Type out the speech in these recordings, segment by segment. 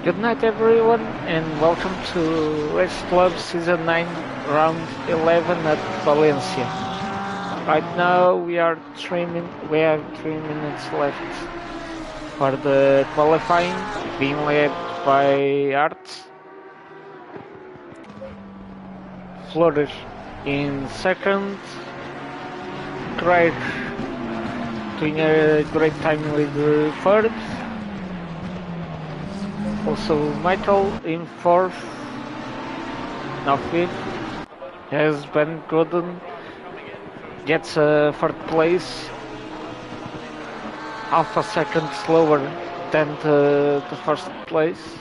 Good night everyone and welcome to RaceClub Season 9 Round 11 at Valencia. Right now we have 3 minutes left for the qualifying, being led by Art, Flores in second, Craig doing a great time with the third, also Michael in fourth, now fifth, as Ben Gordon gets a third place, half a second slower than the first place.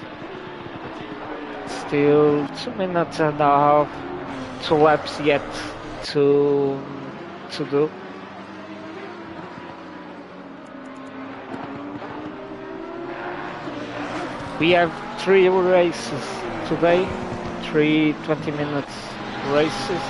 Still 2 minutes and a half, 2 laps yet to do. We have 3 races today, 3 20-minute races.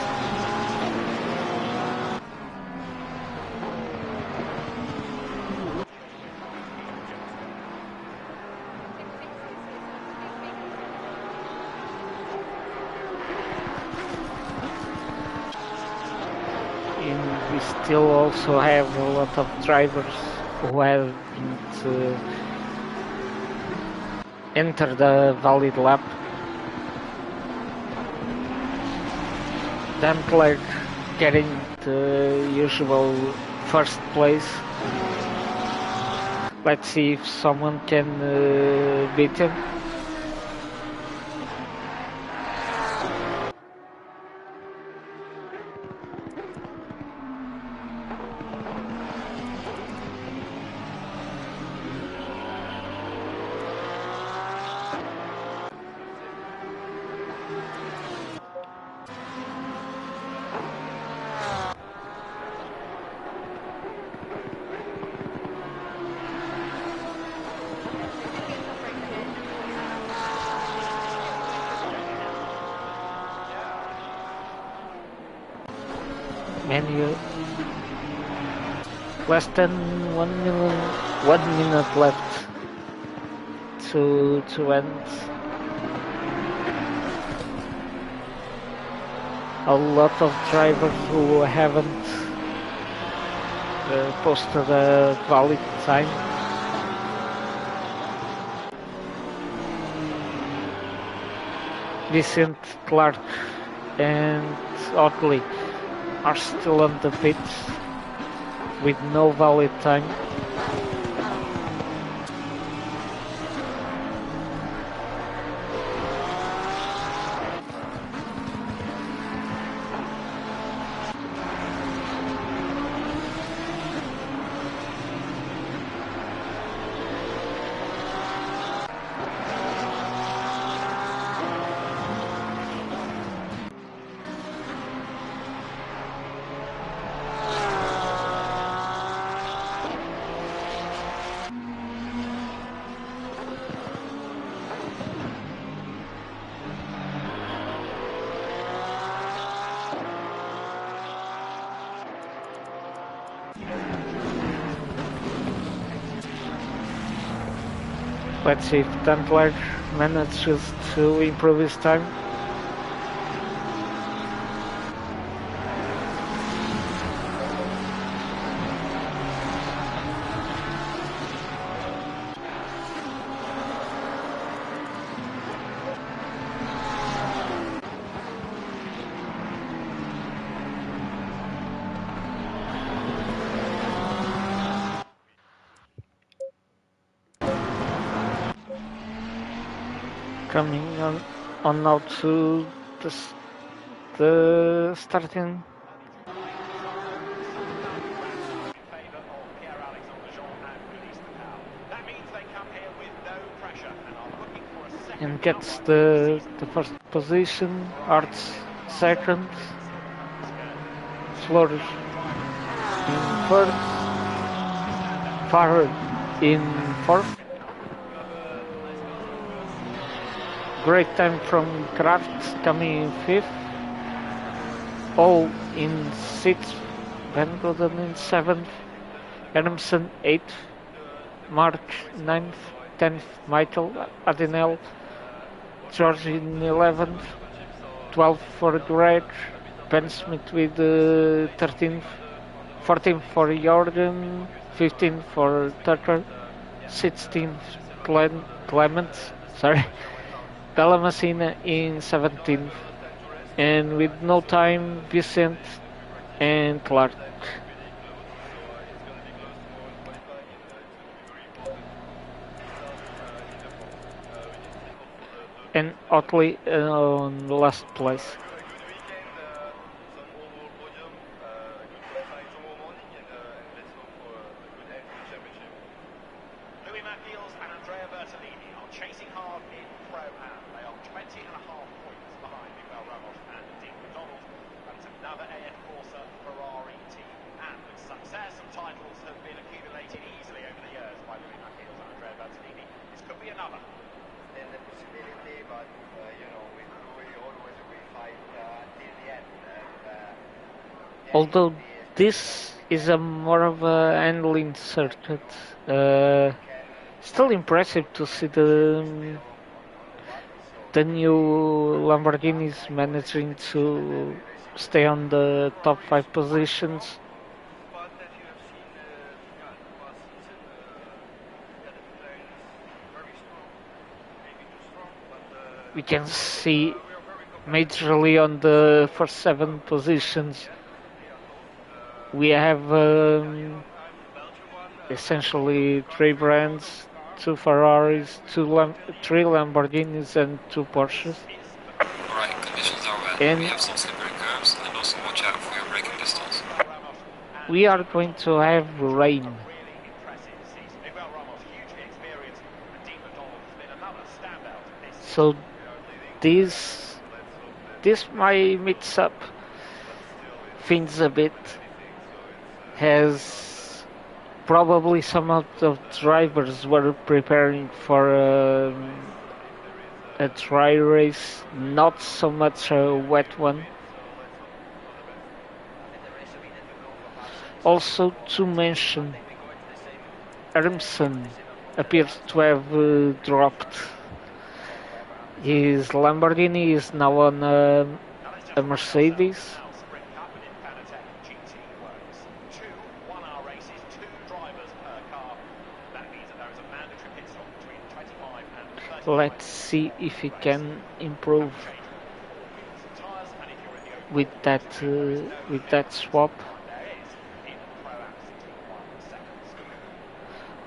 And we still also have a lot of drivers who haven't enter the valid lap. Dampler getting the usual first place. Let's see if someone can beat him. Menu. Less than 1 minute left to end. A lot of drivers who haven't posted a valid time. Vincent, Clark and Otley are still on the pits with no valid time. Let's see if Dampler manages to improve his time. Coming on now to the starting. And gets the first position, Arts second, Flores in third, Farrer in fourth. Great time from Kraft coming in fifth, All in sixth, Van Goghen in seventh, Adamson eighth, Mark ninth, 10th, Michael Adinel, George in 11th, 12th for Greg, Ben Smith with 13th, 14th for Jordan, 15th for Tucker, 16th Clement, sorry, Bellamasina in 17th, and with no time, Vicent and Clark. And Otley on last place. Chasing hard in Pro-Am. They are 20.5 points behind Miguel Ramos and Dean McDonald. That's another AF Corsa Ferrari team. And with success and titles have been accumulated easily over the years by Louis Machiels and Andrea Bertolini. This could be another. There's a possibility, but with Louis always we fight until the end. Although this is a more of a handling circuit, still impressive to see the new Lamborghinis managing to stay on the top 5 positions. We can see majorly on the first 7 positions we have essentially 3 brands, 2 Ferraris, 3 Lamborghinis and 2 Porsches. Alright, conditions are wet. And we have some slippery curves and also watch out for your braking distance. We are going to have rain. So this might mix up things a bit. As probably some of the drivers were preparing for a dry race, not so much a wet one. Also to mention, Ermson appears to have dropped. His Lamborghini is now on a Mercedes. Let's see if he can improve with that swap.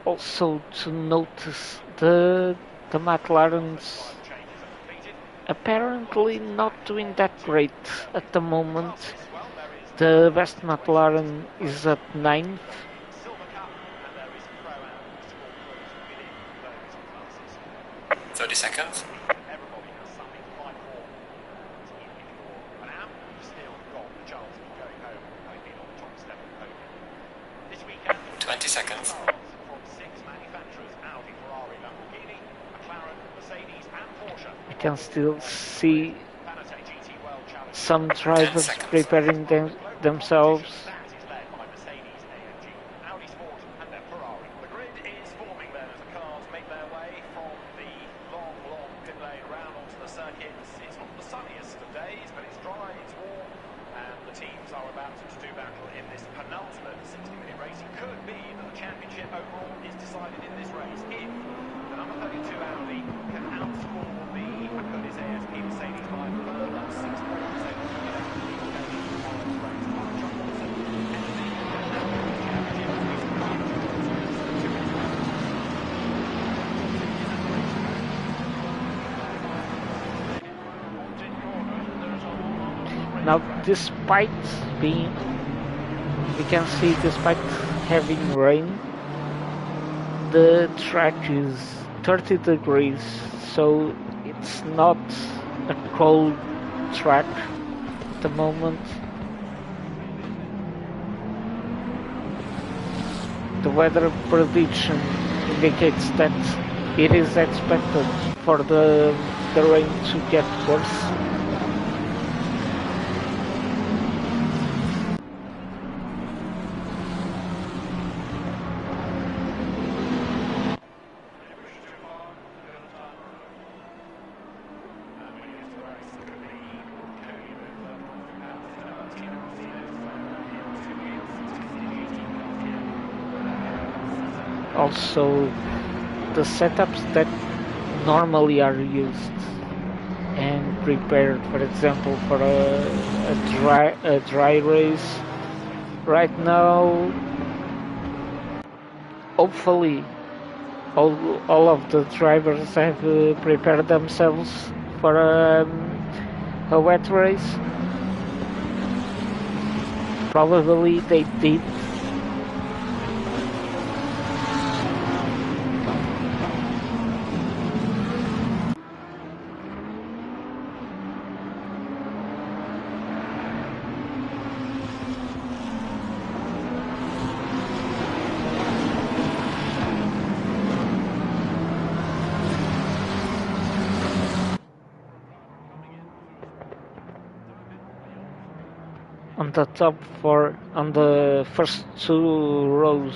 Also to notice the McLarens apparently not doing that great at the moment. The best McLaren is at 9th. Seconds. Everybody has something to fight for. If you're an amp, you've still got the chance of going home having been on the top step of the podium. This weekend, 20 seconds. From 6 manufacturers: Audi, Ferrari, Lamborghini, McLaren, Mercedes, and Porsche. I can still see some drivers preparing themselves. Now, despite being, we can see, despite having rain, the track is 30 degrees, so it's not a cold track at the moment. The weather prediction indicates that it is expected for the rain to get worse. also the setups that normally are used and prepared, for example, for a dry race. Right now, hopefully, all of the drivers have prepared themselves for a wet race. Probably they did. On the top four, on the first two rows,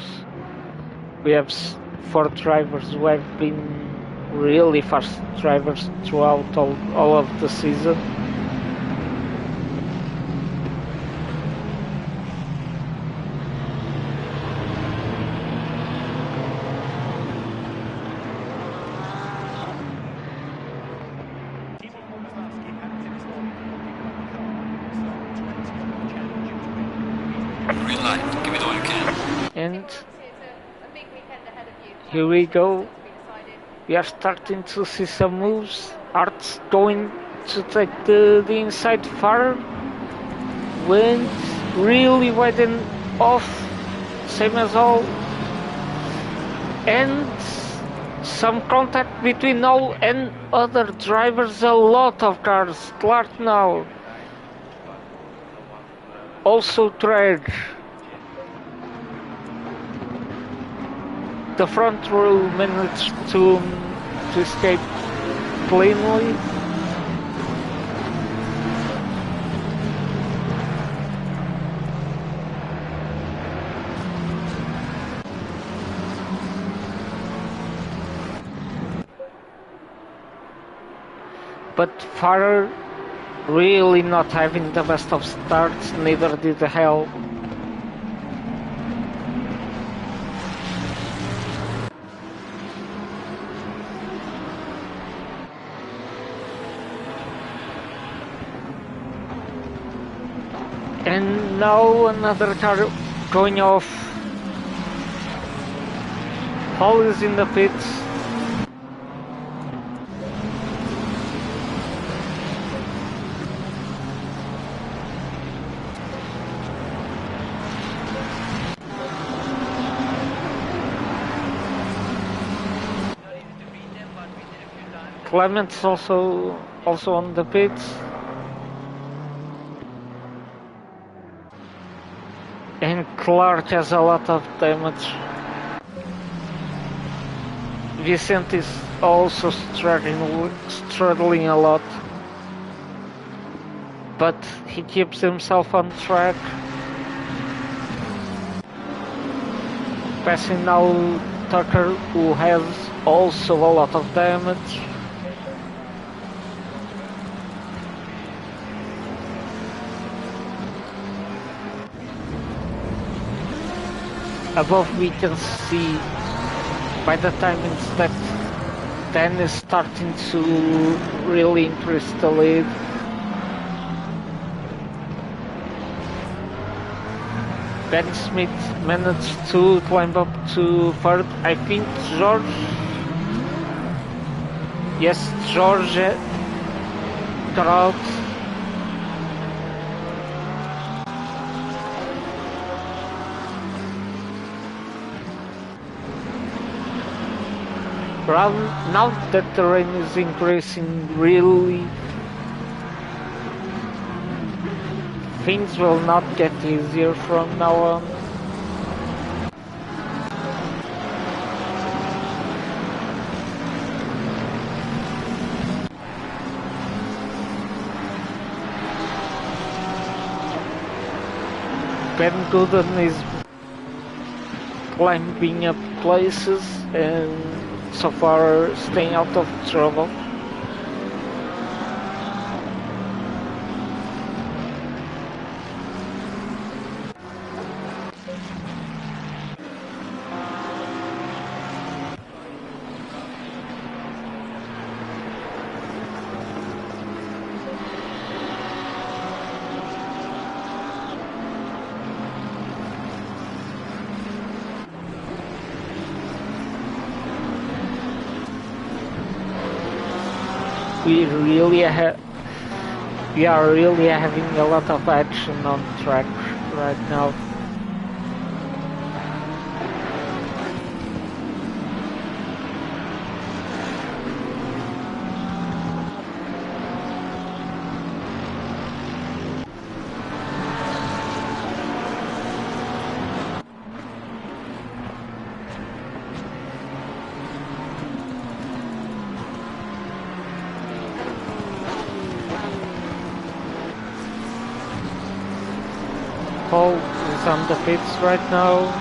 we have four drivers who have been really fast drivers throughout all of the season. Green light, give it all you can. And here we go. We are starting to see some moves. Art's going to take the inside far. Wind really widen off, same as all. And some contact between all and other drivers. A lot of cars. Clark now. Also Treg. The front row managed to escape cleanly. But Farrer really not having the best of starts, neither did Hell. And now another car going off. Paul is in the pits. Clement's also on the pits. And Clark has a lot of damage. Vicente is also struggling a lot. But he keeps himself on track. Passing now Tucker, who has also a lot of damage. Above we can see by the timings that Dan is starting to really increase the lead. Ben Smith managed to climb up to third. I think George. Yes, George got out. Now that the rain is increasing, really, things will not get easier from now on. Ben Gooden is climbing up places and so far staying out of trouble. we really we are really having a lot of action on track right now. Paul is on the pits right now.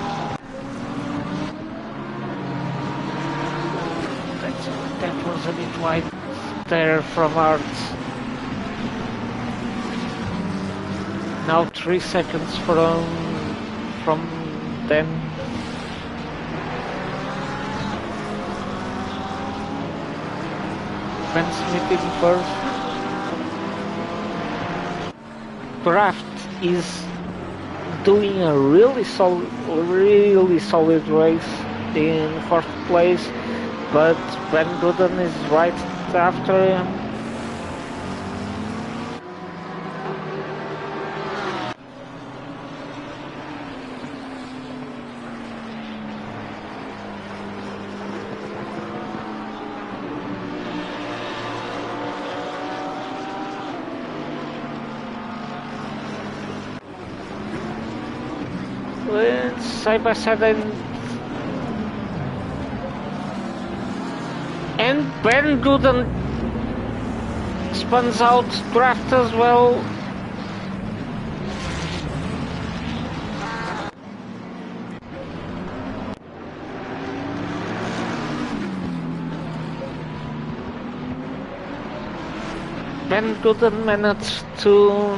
That was a bit wide there from Arts. Now 3 seconds from them. Ben Smith in first. Draft is doing a really solid race in fourth place, but Van Gooden is right after him. Side by side, and Ben Gooden spins out Draft as well. Ben Gooden managed to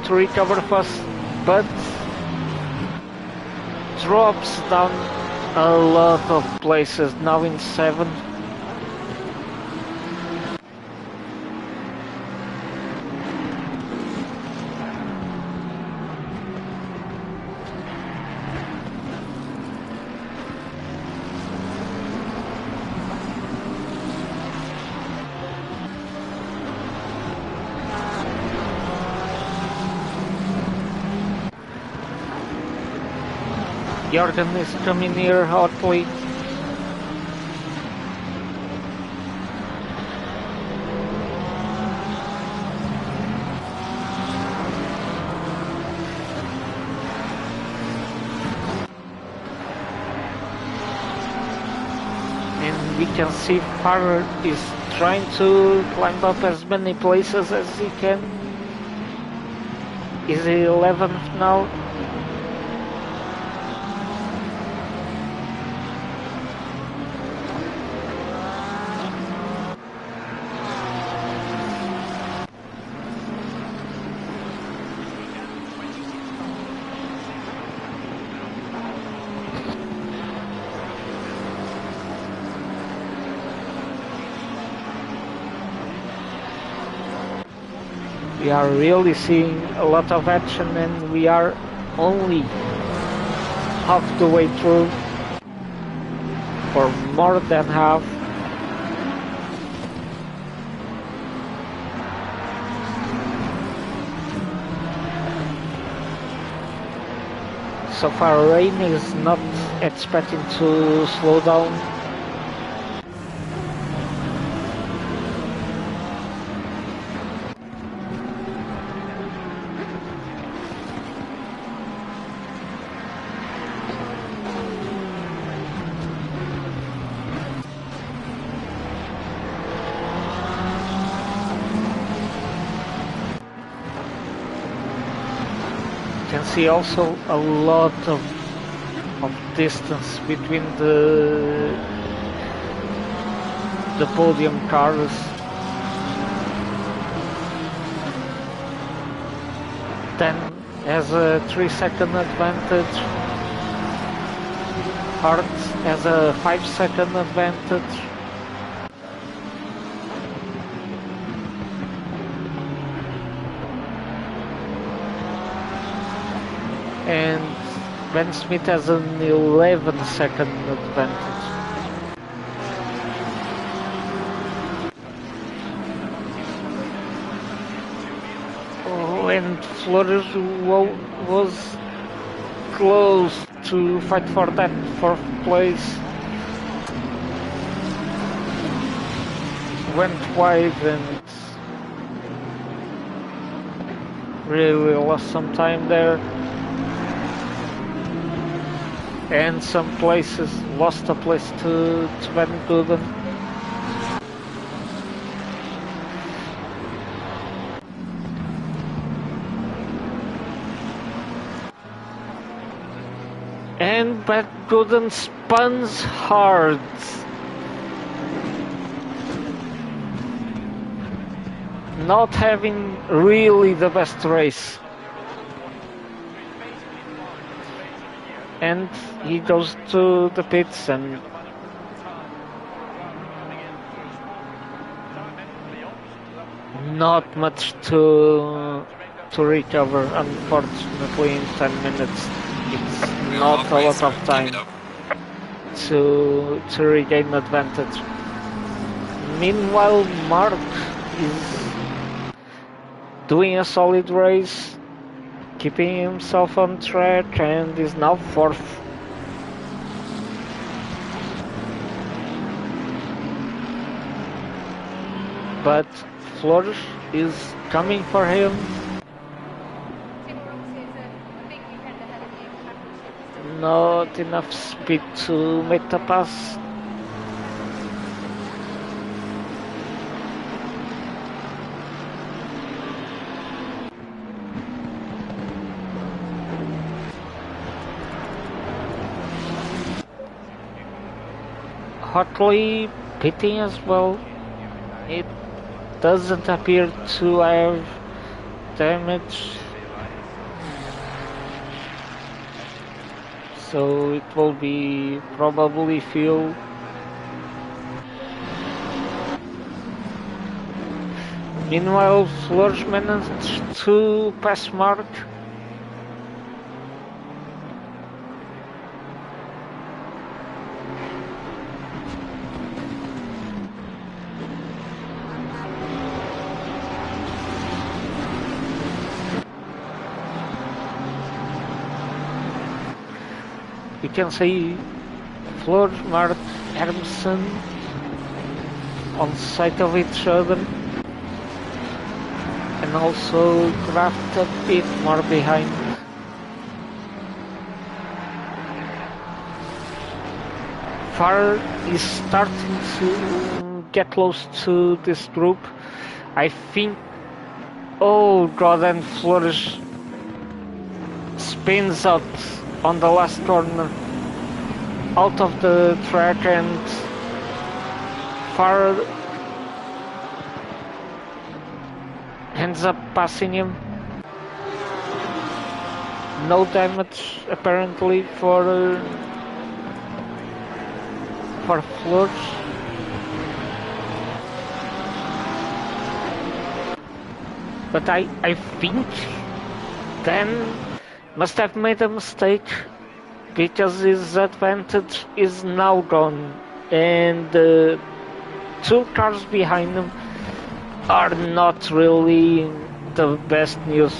recover first, but drops down a lot of places, now in 7th. Jorgen is coming here hotly. And we can see Farrer is trying to climb up as many places as he can. Is he 11th now? We are really seeing a lot of action, and we are only half the way through, or more than half. So far, Rain is not expecting to slow down. You can see also a lot of distance between the podium cars. Then has a 3-second advantage. Hart has a 5-second advantage. And Ben Smith has an 11-second advantage. and Flores was close to fight for that fourth place. Went wide and really lost some time there. And some places lost a place to Van Gooden. And Van Gooden spins hard. Not having really the best race. And he goes to the pits and not much to recover, unfortunately. In 10 minutes it's We are not a halfway lot through. of Keep time it up. to regain advantage. Meanwhile, Mark is doing a solid race, keeping himself on track, and is now fourth. But Flores is coming for him. Not enough speed to make the pass. Hotly pitting as well. It doesn't appear to have damage, so it will be probably fuel. Meanwhile, Flores managed to pass Mark. You can see Flores, Mark, Hermsen on sight of each other, and also Kraft a bit more behind. Farr is starting to get close to this group. I think. Oh god, and Flores spins out on the last corner, out of the track, and Farr ends up passing him. No damage apparently for Flores. But I think Dan must have made a mistake, because his advantage is now gone, and the two cars behind him are not really the best news.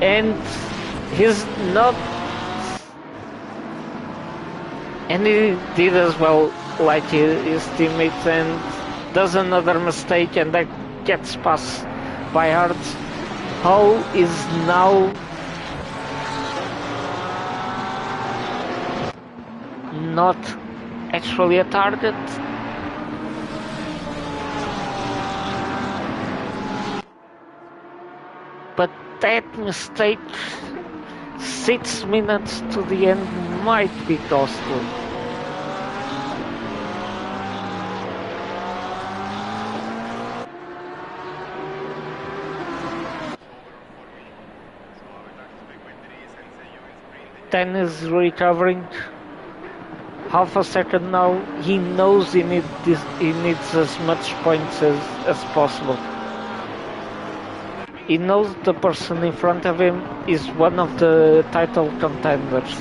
And he's not, and he did as well like his teammates, and does another mistake, and that gets passed by Hart. Hull is now not actually a target. But that mistake 6 minutes to the end might be costly. Dan is recovering. Half a second now. He knows he needs as much points as possible. He knows the person in front of him is one of the title contenders.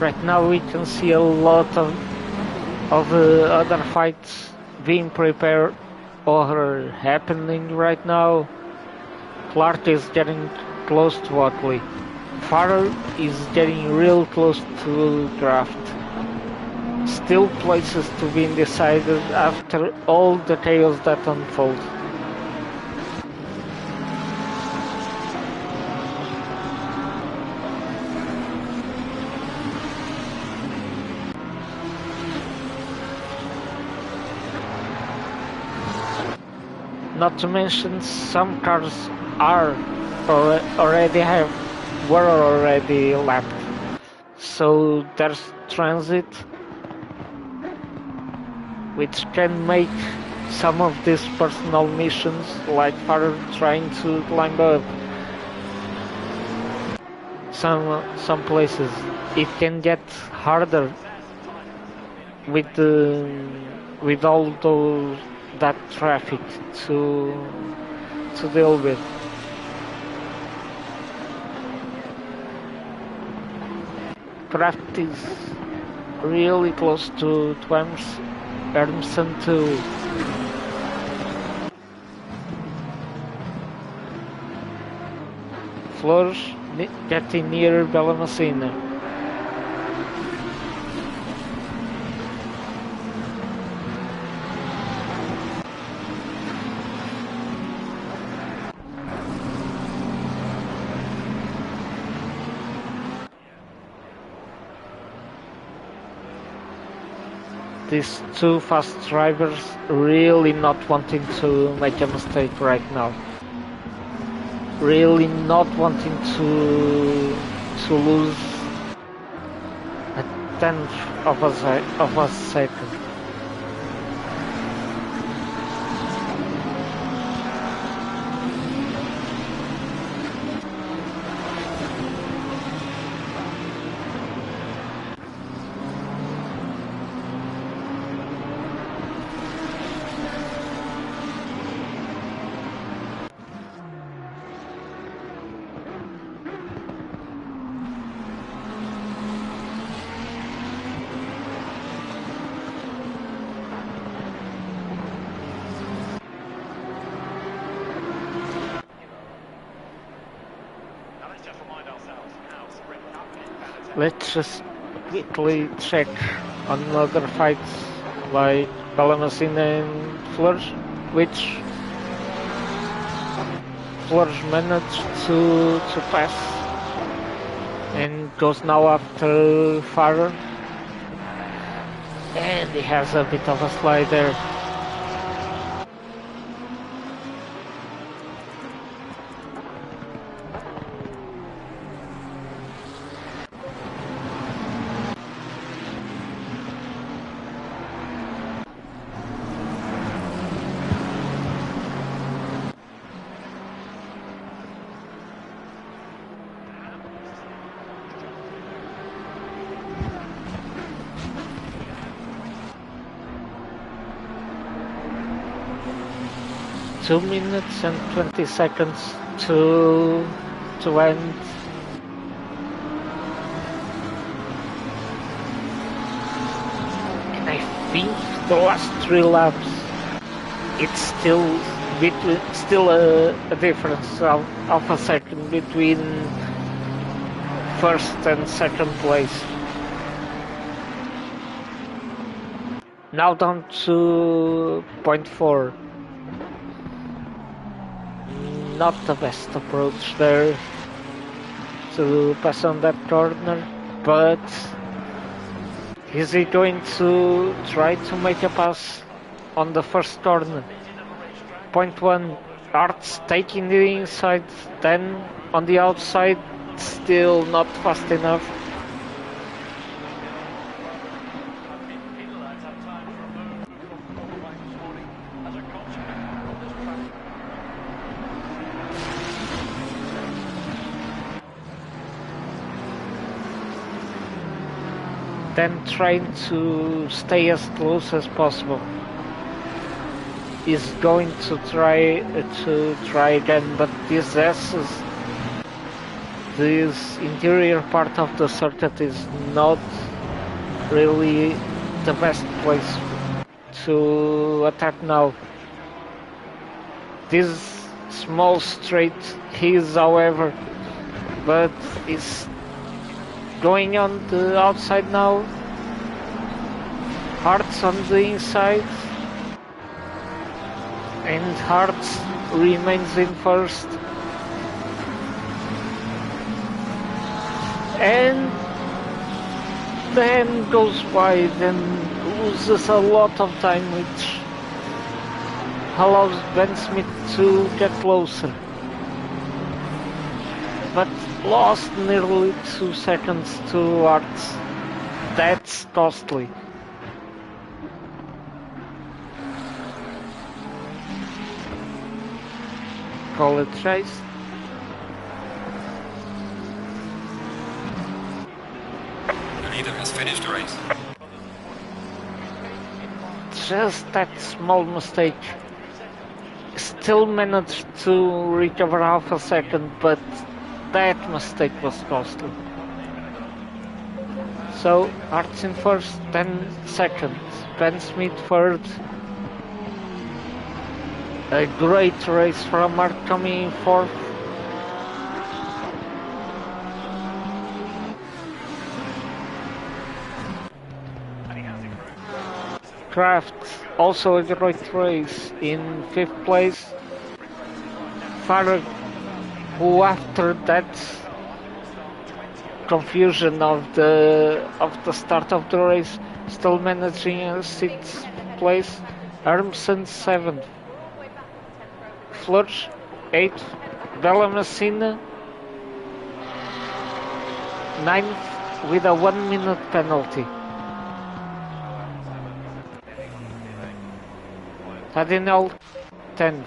Right now we can see a lot of other fights being prepared or happening right now. Clark is getting close to Otley. Farrer is getting real close to draft. Still places to be decided after all the chaos that unfolds. Not to mention some cars are were already lapped. So there's transit, which can make some of these personal missions, like Farrer trying to climb up some places, it can get harder with all that traffic to deal with. Craft is really close to Ermson too. Flores getting near Bellamacina. These two fast drivers really not wanting to make a mistake right now. Really not wanting to lose a tenth of a second. Let's just quickly check on other fights like Ballamacina and Flores, which Flores managed to pass and goes now after Farrer, and he has a bit of a slide there. Two minutes and 20 seconds to end. And I think the last 3 laps, it's still a difference of a second between first and second place. Now down to 0.4. Not the best approach there to pass on that corner, but is he going to try to make a pass on the first corner? 0.1, Arts taking the inside, then on the outside, still not fast enough. Then trying to stay as close as possible. He's going to try again, but these S's this interior part of the circuit is not really the best place to attack now. This small straight is, however, but is going on the outside now. Hearts on the inside, and Hearts remains in first. And then goes wide and loses a lot of time, which allows Ben Smith to get closer. But lost nearly 2 seconds to Hearts. That's costly. Call it race. The leader has finished the race. Just that small mistake. Still managed to recover half a second, but that mistake was costly. So, Hearts in first, then second. Ben Smith third. A great race from Mark coming in fourth. Kraft, also a great race in fifth place. Farag, who after that confusion of the start of the race, still managing a sixth place. Armson seventh. Flores, 8th, Bella Messina, 9th with a 1 minute penalty. Tadinel, 10th.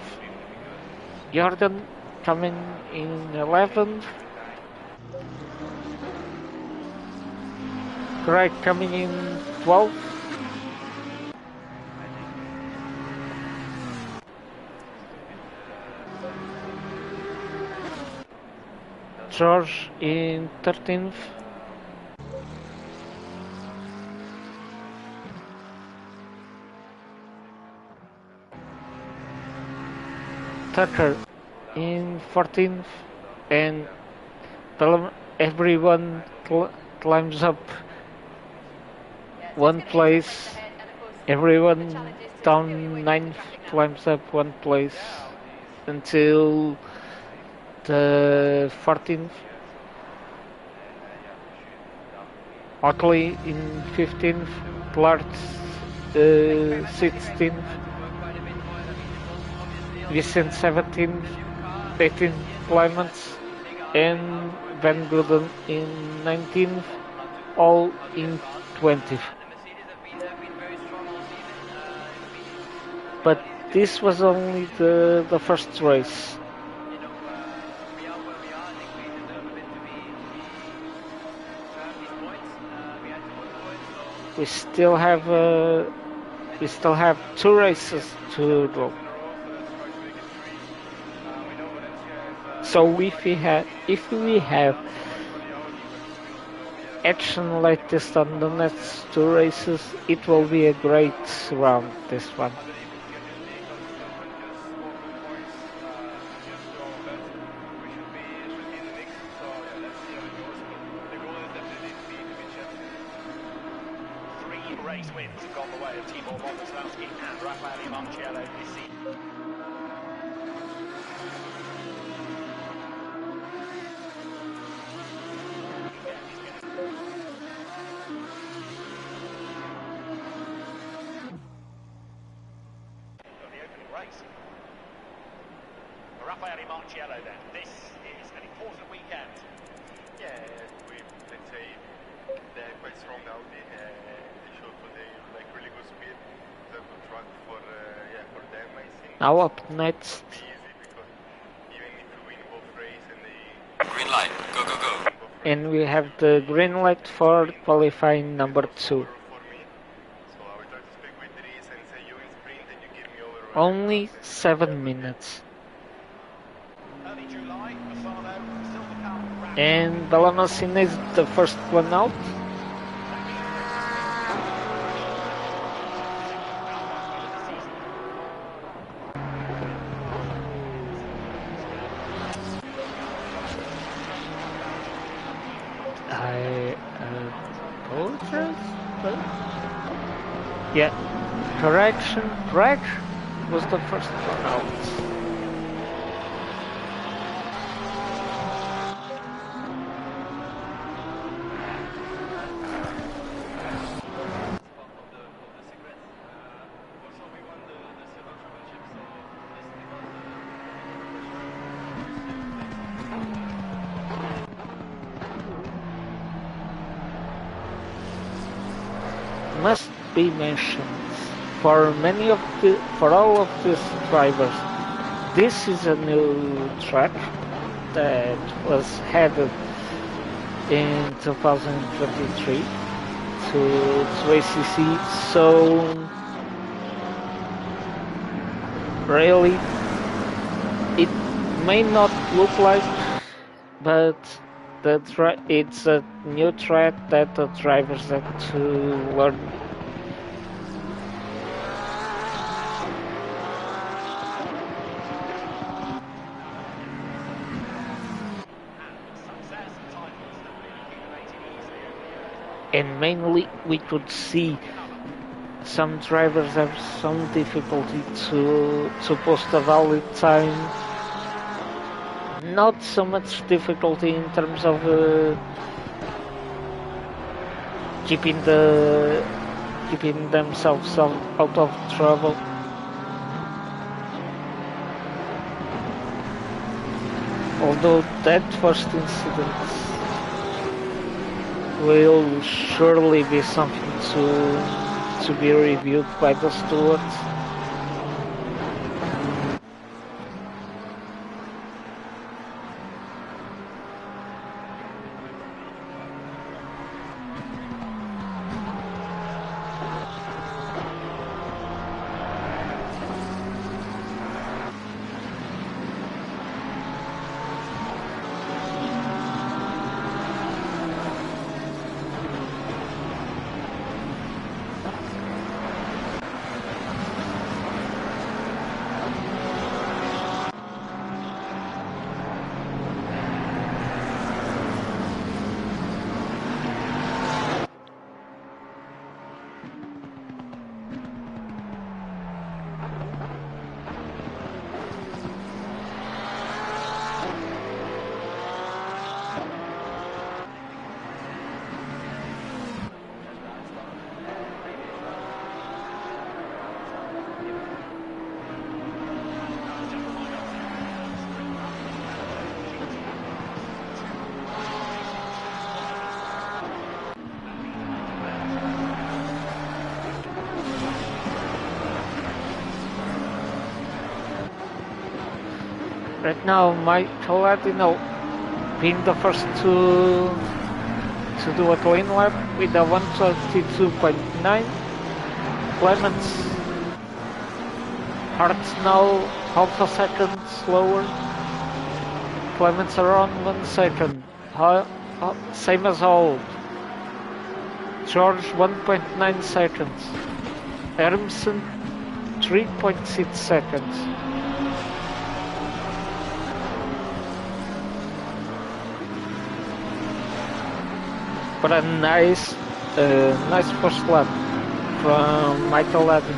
Jordan coming in 11th. Craig coming in 12th. George in 13th. Tucker in 14th, and everyone climbs up one place. Everyone down 9th climbs up one place until the 14th. Oakley in 15th, Plart 16th, Vicent 17th, 18th Clements, and Van Gooden in 19th, all in 20th. But this was only the first race. We still have 2 races to go. So if we have action like this on the next 2 races, it will be a great round, this one. Race wins have gone the way of Tibor Boguslavski and Raffaele Marciello this season. Of the opening race. For Raffaele Marciello then, this is an important weekend. Yeah, let's say they're quite strong now. They showed today like really good speed. It's a good track for them, I think. Now up next. Be easy because even if you win both race and they Green light, go, go, go. And we have the green light for qualifying number 2. for me. So I will try to speak with Dries and say you in sprint and you give me over. Only 7 minutes. Early July, Fasano, still the power And Valencia is the first one out. I apologize, but yeah, correction, Reg was the first one out. Must be mentioned for all of these drivers. This is a new track that was added in 2023 to ACC, so really it may not look like, but it's a new track that the drivers have to learn. And mainly we could see some drivers have some difficulty to post a valid time. Not so much difficulty in terms of keeping themselves out of trouble. Although that first incident will surely be something to be reviewed by the stewards. Right now, Michael Ladino being the first to do a clean lap with a 132.9. Clements Hart's now half a second slower. Clements around 1 second. Same as old. George 1.9 seconds. Hermsen 3.6 seconds. But a nice first lap from Michael Ladin.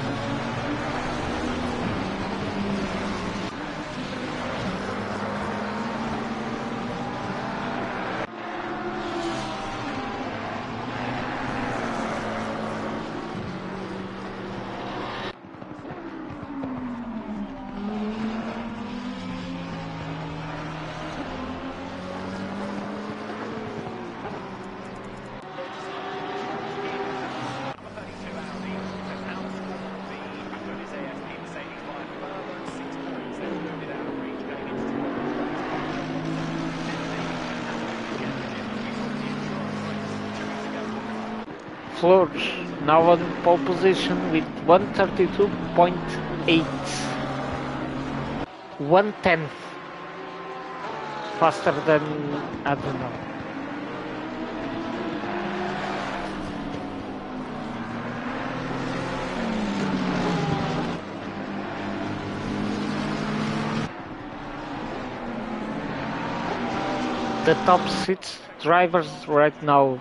Flores now on pole position with 132.8. 1/10. faster than Admiral. The top 6 drivers right now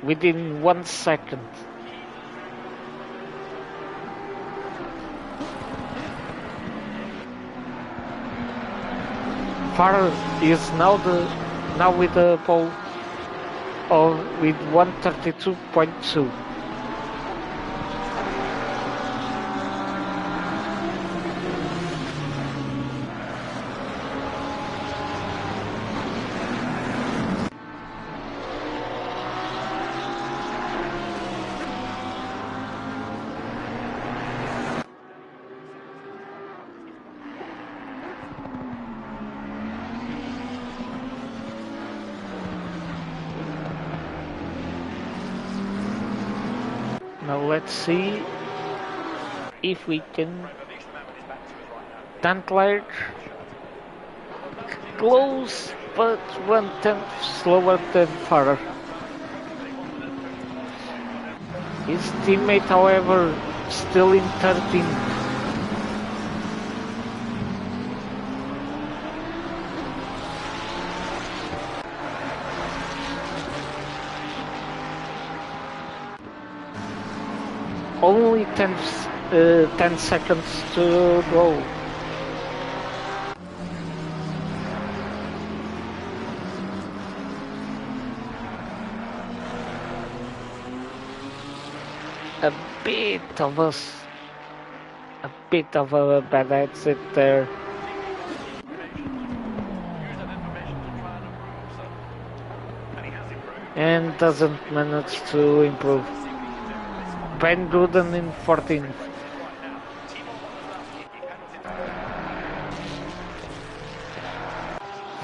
within 1 second. Farah is now with the pole with 132.2. Now let's see if we can tantler close, but 1/10 slower than Farah. His teammate, however, still in 13th. Only 10 seconds to go. A bit of a bad exit there. And doesn't manage to improve. Ben Gooden in 14th.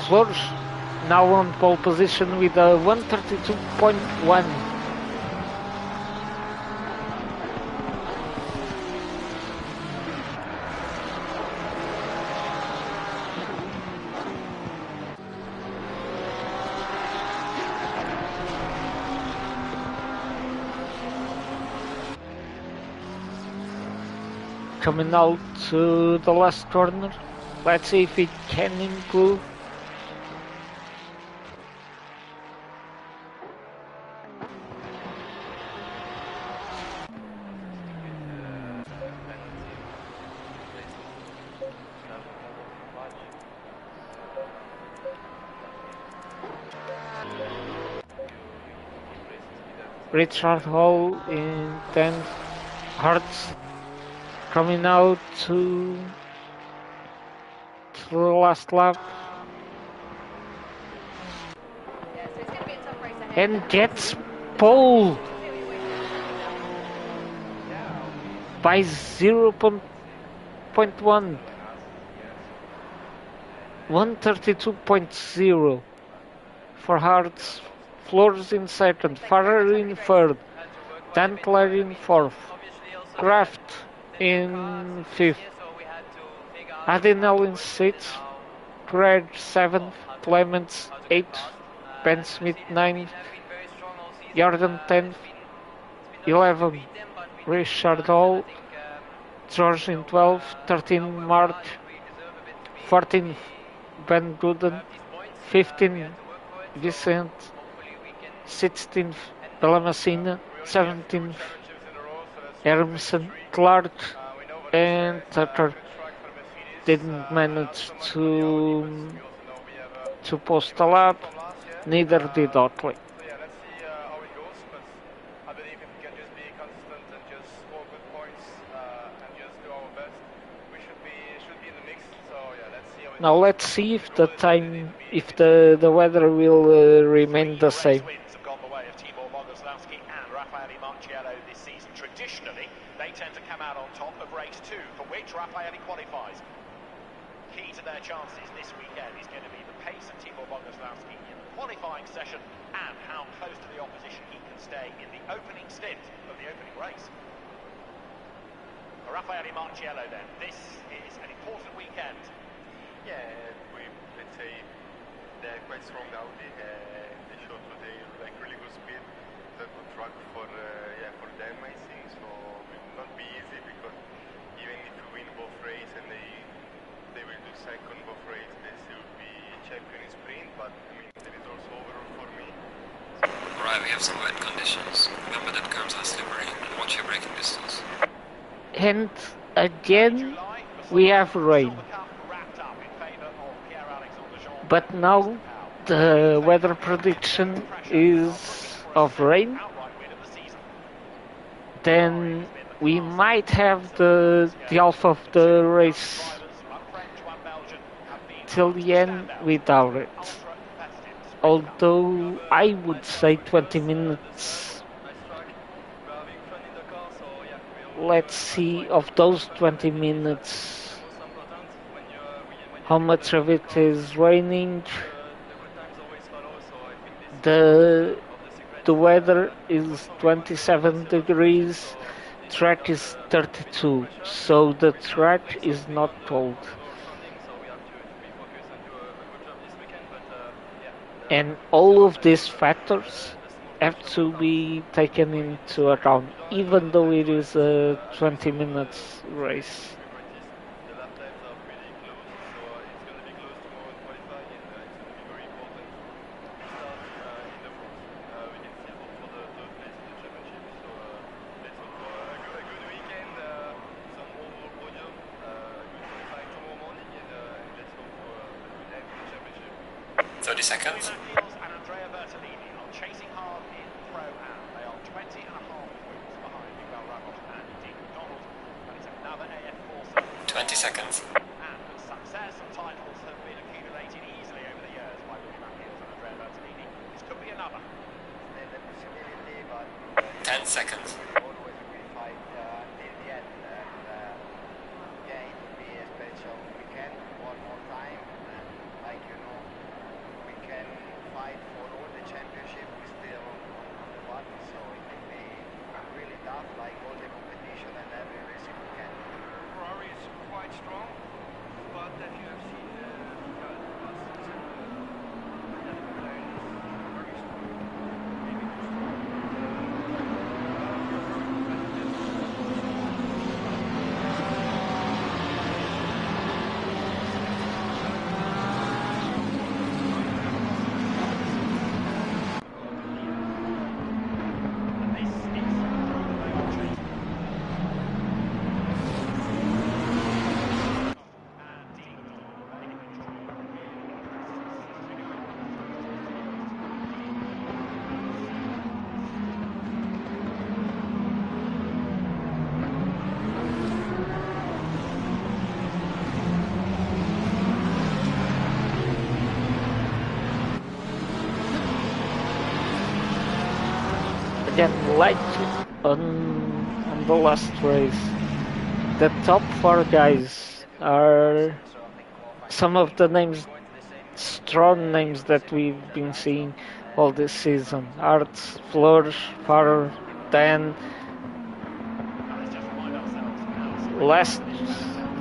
Flores now on pole position with a 132.1. Coming out to the last corner. Let's see if it can improve. Richard Hall in 10th. Hertz coming out to the last lap. And gets pole by 0.1. 132.0 for Hertz. Flores in second, Farrer in third, Tantler in fourth, Kraft in fifth, Adinel in sixth, Craig seventh, Clements eighth, Ben Smith ninth, Jordan 10th, 11th, Richard Hall, George in 12th, 13th, March, 14th, Ben Gooden, 15th, Vicent, 16th, Bellamasina, 17th, Hermson, Clark, and Tucker didn't manage to post a lap, neither did Otley. Yeah, let's see how it goes, but I believe if we can just be consistent and just score good points and just do our best, we should be in the mix. So yeah, let's see how it Now goes. let's see if the weather will remain the same. Wins have gone the way of Tibor Bogoslavsky and Raffaele Marciello this season. Traditionally, they tend to come out on top of race 2, for which Raffaele qualifies. Key to their chances this weekend is going to be the pace of Tibor Bogoslavsky in the qualifying session and how close to the opposition he can stay in the opening stint of the opening race. For Raffaele Marciello then, this is an important weekend. Yeah, let's say they're quite strong now. They showed today like really good speed. It's a good track for for them, I think. So it will not be easy because even if you win both race and they will do second both race, they still will be champion in sprint. But I mean the results overall for me. Alright, we have some wet conditions. Remember that curbs are slippery and watch your braking distance. And again, we have rain. But now the weather prediction is of rain. Then we might have the half of the race till the end without it. Although I would say 20 minutes. Let's see of those 20 minutes how much of it is raining. The weather is 27 degrees, track is 32, so the track is not cold. And all of these factors have to be taken into account, even though it is a 20 minutes race. The lap times are pretty close, so it's going to be close tomorrow in qualifying, and it's going to be very important to start in the front. We can still hope for the third place in the championship, so let's hope for a good weekend, some overall podium, good qualifying tomorrow morning, and let's hope for a good end to the championship. 30 seconds. And Andrea Bertolini are chasing hard in Pro-Am. They are 20 and a half points behind Miguel Ramos and Dean McDonald. And it's another AF Corsa. 20 seconds. And success and titles have been accumulated easily over the years by Louis Matthews and Andrea Bertolini. This could be another. 10 seconds. Always we fight till the end, and yeah, it will be a special weekend one more time. And like you know, we can fight for all the championship. We still on the button, so it will be really tough, like all the competition and every race weekend. Ferrari is quite strong, but as you have seen last season, that McLaren is very strong, maybe too strong. And this is the they are chasing. And Dean Again, like on the last race, the top four guys are some of the names, strong names that we've been seeing all this season. Arts, Flores, Farrer, Dan. let's just remind ourselves now. Last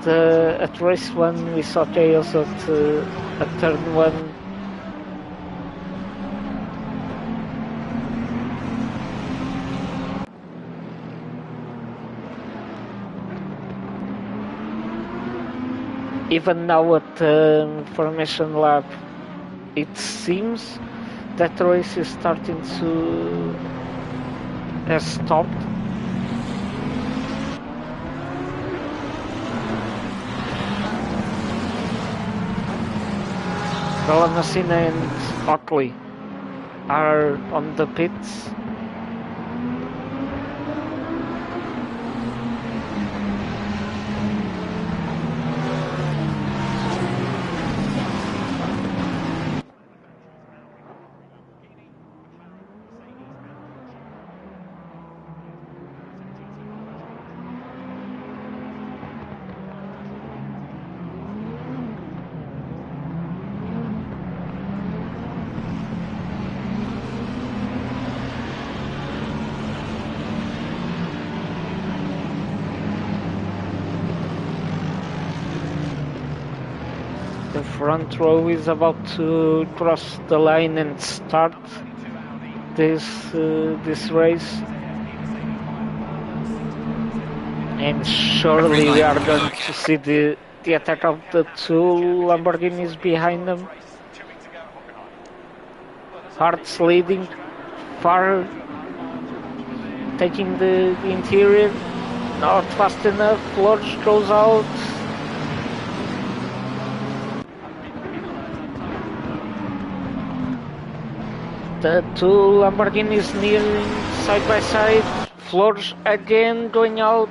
at race one we saw chaos at turn one. Even now at the formation lap, it seems that the race is starting to has stopped. Valentino and Oakley are on the pits. front row is about to cross the line and start this race. And surely we are going to see the attack of the two Lamborghinis behind them. Hart's leading, far taking the interior, not fast enough, Flores goes out. The two Lamborghinis nearing side by side, Flores again going out.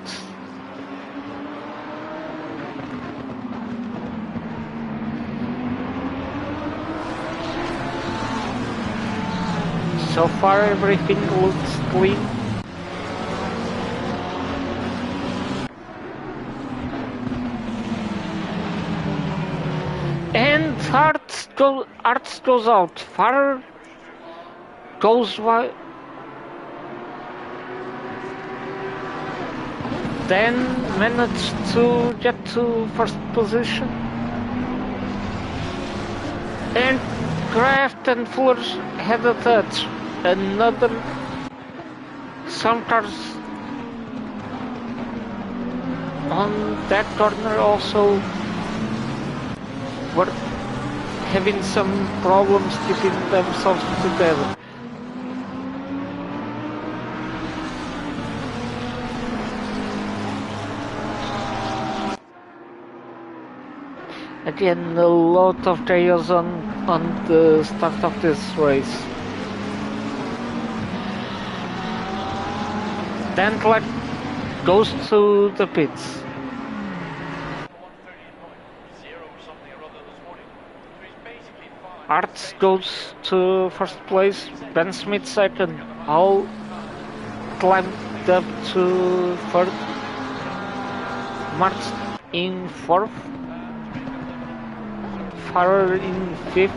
So far everything looks clean. And Arts goes out. Far goes wide. Then managed to get to first position. And Kraft and Flores had a touch. Another, some cars on that corner also were having some problems keeping themselves together. Again, a lot of chaos on the start of this race. Then Clark goes to the pits. Arts goes to first place, Ben Smith second, all climbed up to third, March in fourth, Farrer in fifth,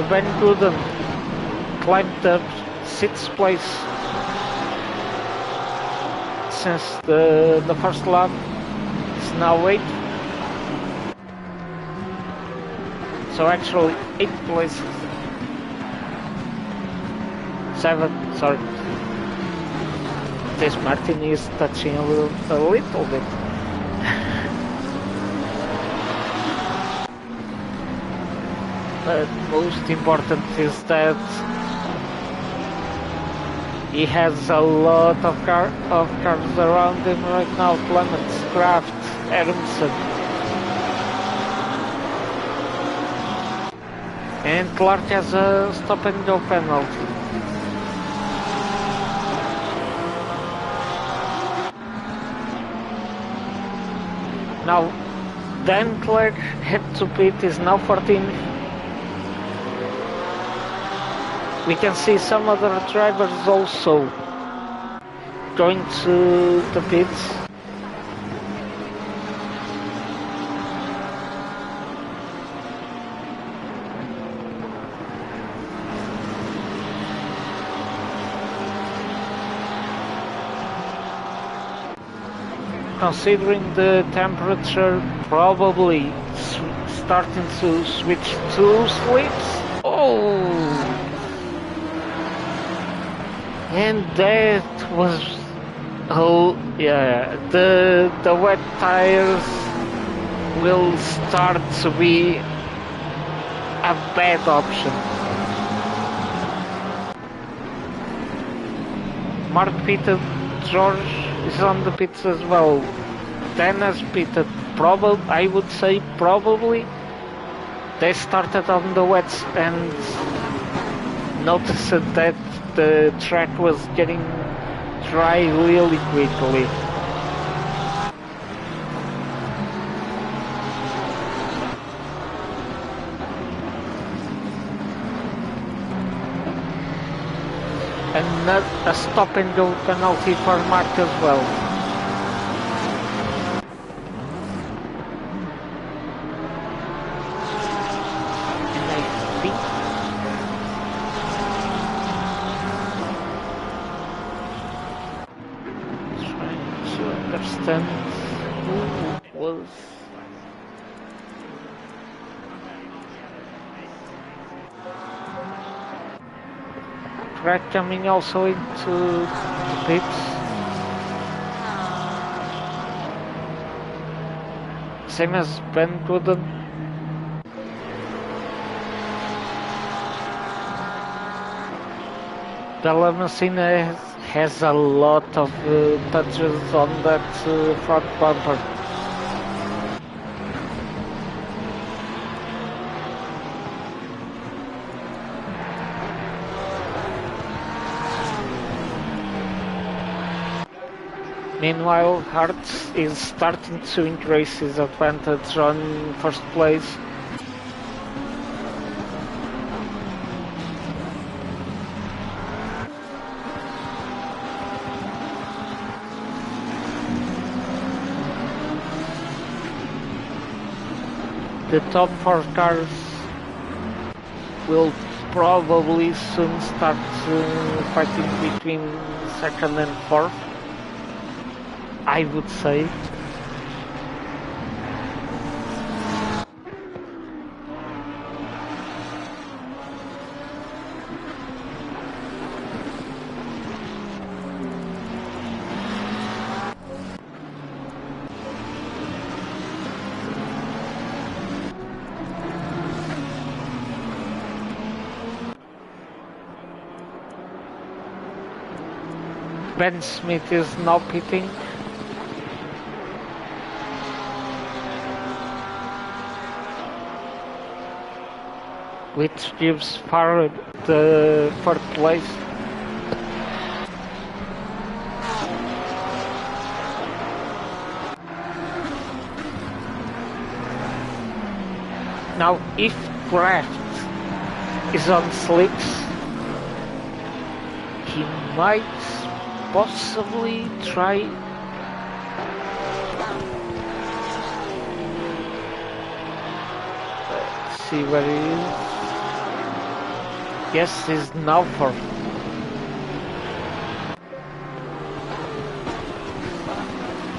Ben Gooden climbed up sixth place since the first lap. It's now eighth. So actually 8 places. 7, sorry. This Martin is touching a little bit. But most important is that he has a lot of cars around him right now. Clements, Kraft, Adamson. And Clark has a stop and go penalty. Now, Dan Clark had to pit, is now 14th. We can see some other drivers also going to the pits. Considering the temperature, probably starting to switch to slips. Oh! And that was, oh yeah, the wet tires will start to be a bad option. Mark pitted, George is on the pits as well. Dan has pitted, I would say probably. They started on the wets and noticed that the track was getting dry really quickly. and a stop and go penalty for Mark as well. And I think trying to understand who was. Greg coming also into the pits. Same as Ben Gooden. Della Messina has a lot of touches on that front bumper. Meanwhile, Hart is starting to increase his advantage on first place. The top 4 cars will probably soon start fighting between second and fourth, I would say. Ben Smith is now pitting. Which gives Farah the fourth place. Now, if Kraft is on slicks, he might possibly try. Let's see where he is. Yes, he's now fourth.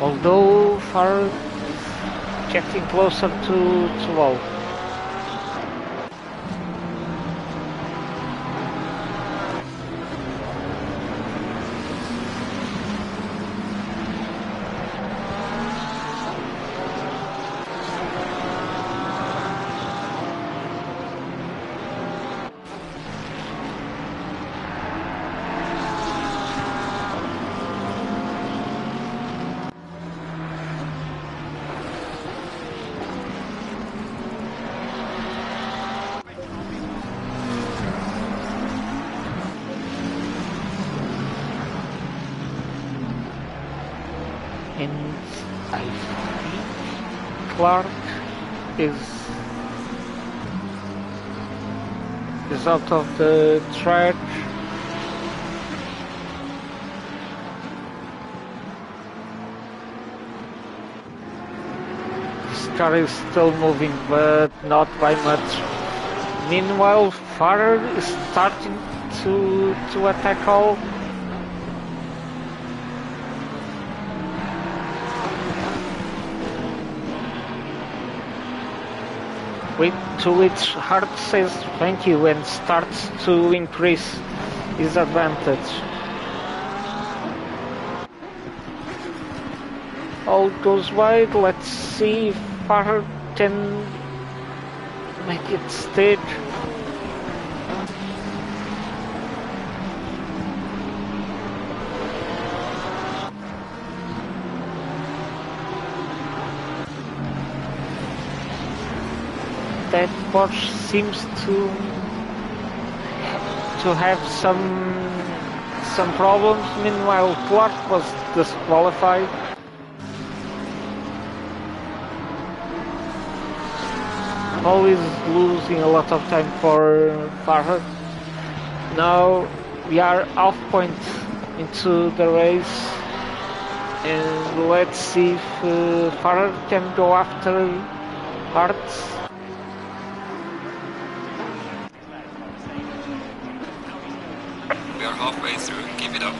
Although far getting closer to 12. And I think Clark is out of the track. This car is still moving, but not by much. Meanwhile, Farrer is starting to attack all. To which Hart says thank you and starts to increase his advantage. All goes wide. Let's see if Farrer can make it stick. That Porsche seems to have some problems. Meanwhile, Clark was disqualified. Always losing a lot of time for Farhad. Now we are half point into the race, and let's see if Farah can go after Hearts. We are halfway through. Keep it up.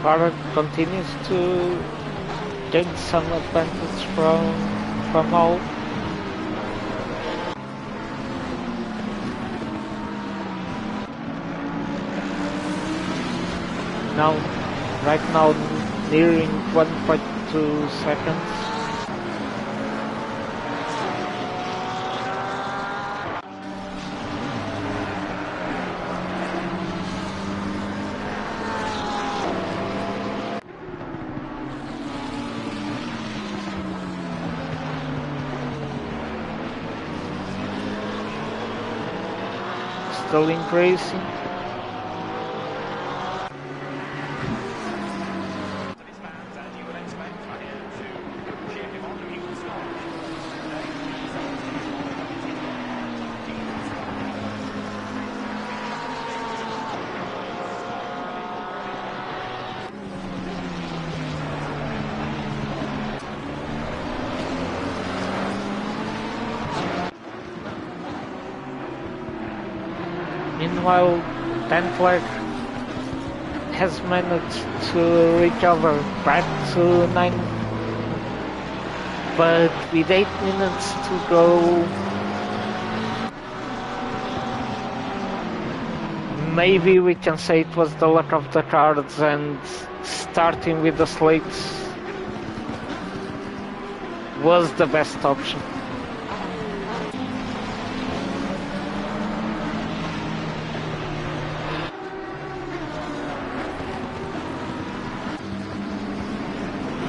Farah continues to gain some advantage from all. Now, right now, nearing 1.2 seconds. Still increasing. Meanwhile, Tentler has managed to recover back to 9, but with 8 minutes to go, maybe we can say it was the luck of the cards, and starting with the slates was the best option.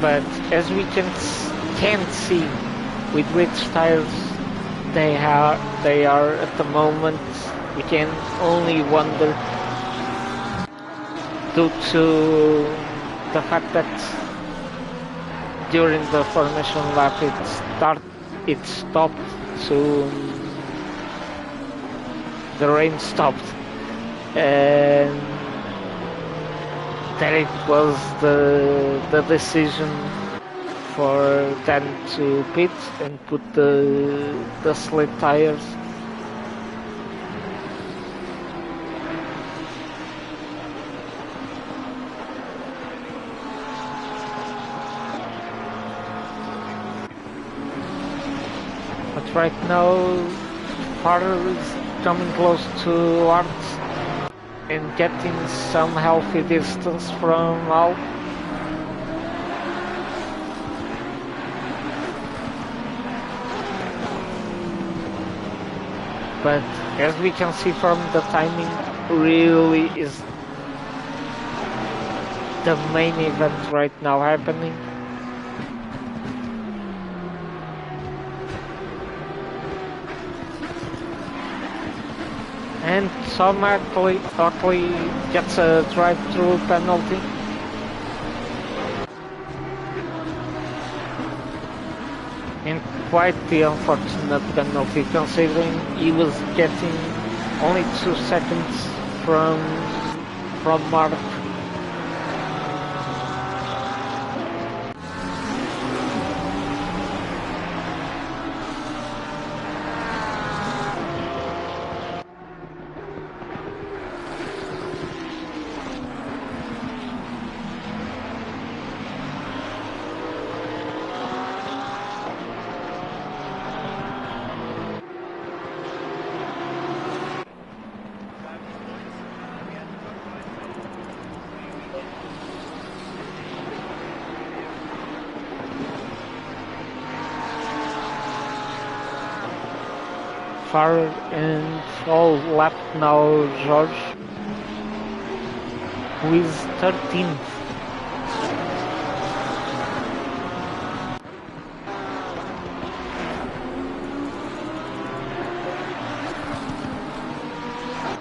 But as we can't see with which tires they are at the moment, we can only wonder, due to the fact that during the formation lap it stopped, so the rain stopped, and that it was the decision for them to pit and put the slick tires. But right now, Farah is coming close to Arts and getting some healthy distance from Al. But as we can see from the timing, really is the main event right now happening. And Tom actually gets a drive-through penalty. And quite the unfortunate penalty, considering he was getting only 2 seconds from Mark. far and all lap now George, who is 13th.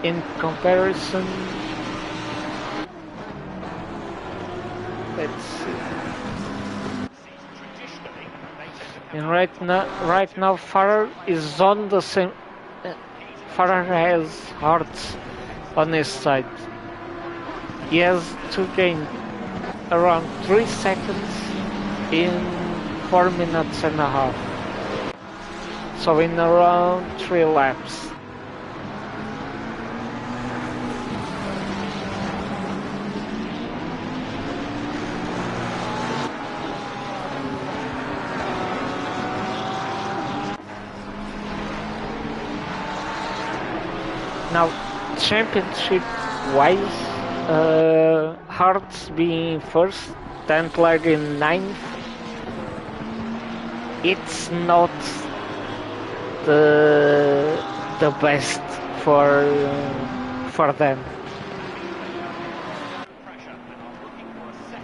In comparison, let's see. And right now, Farrer is on the same. Farrer has hearts on his side. He has to gain around 3 seconds in 4 minutes and a half. So in around 3 laps. Now, championship-wise, Hart's being first, Tantler in 9th. It's not the best for them.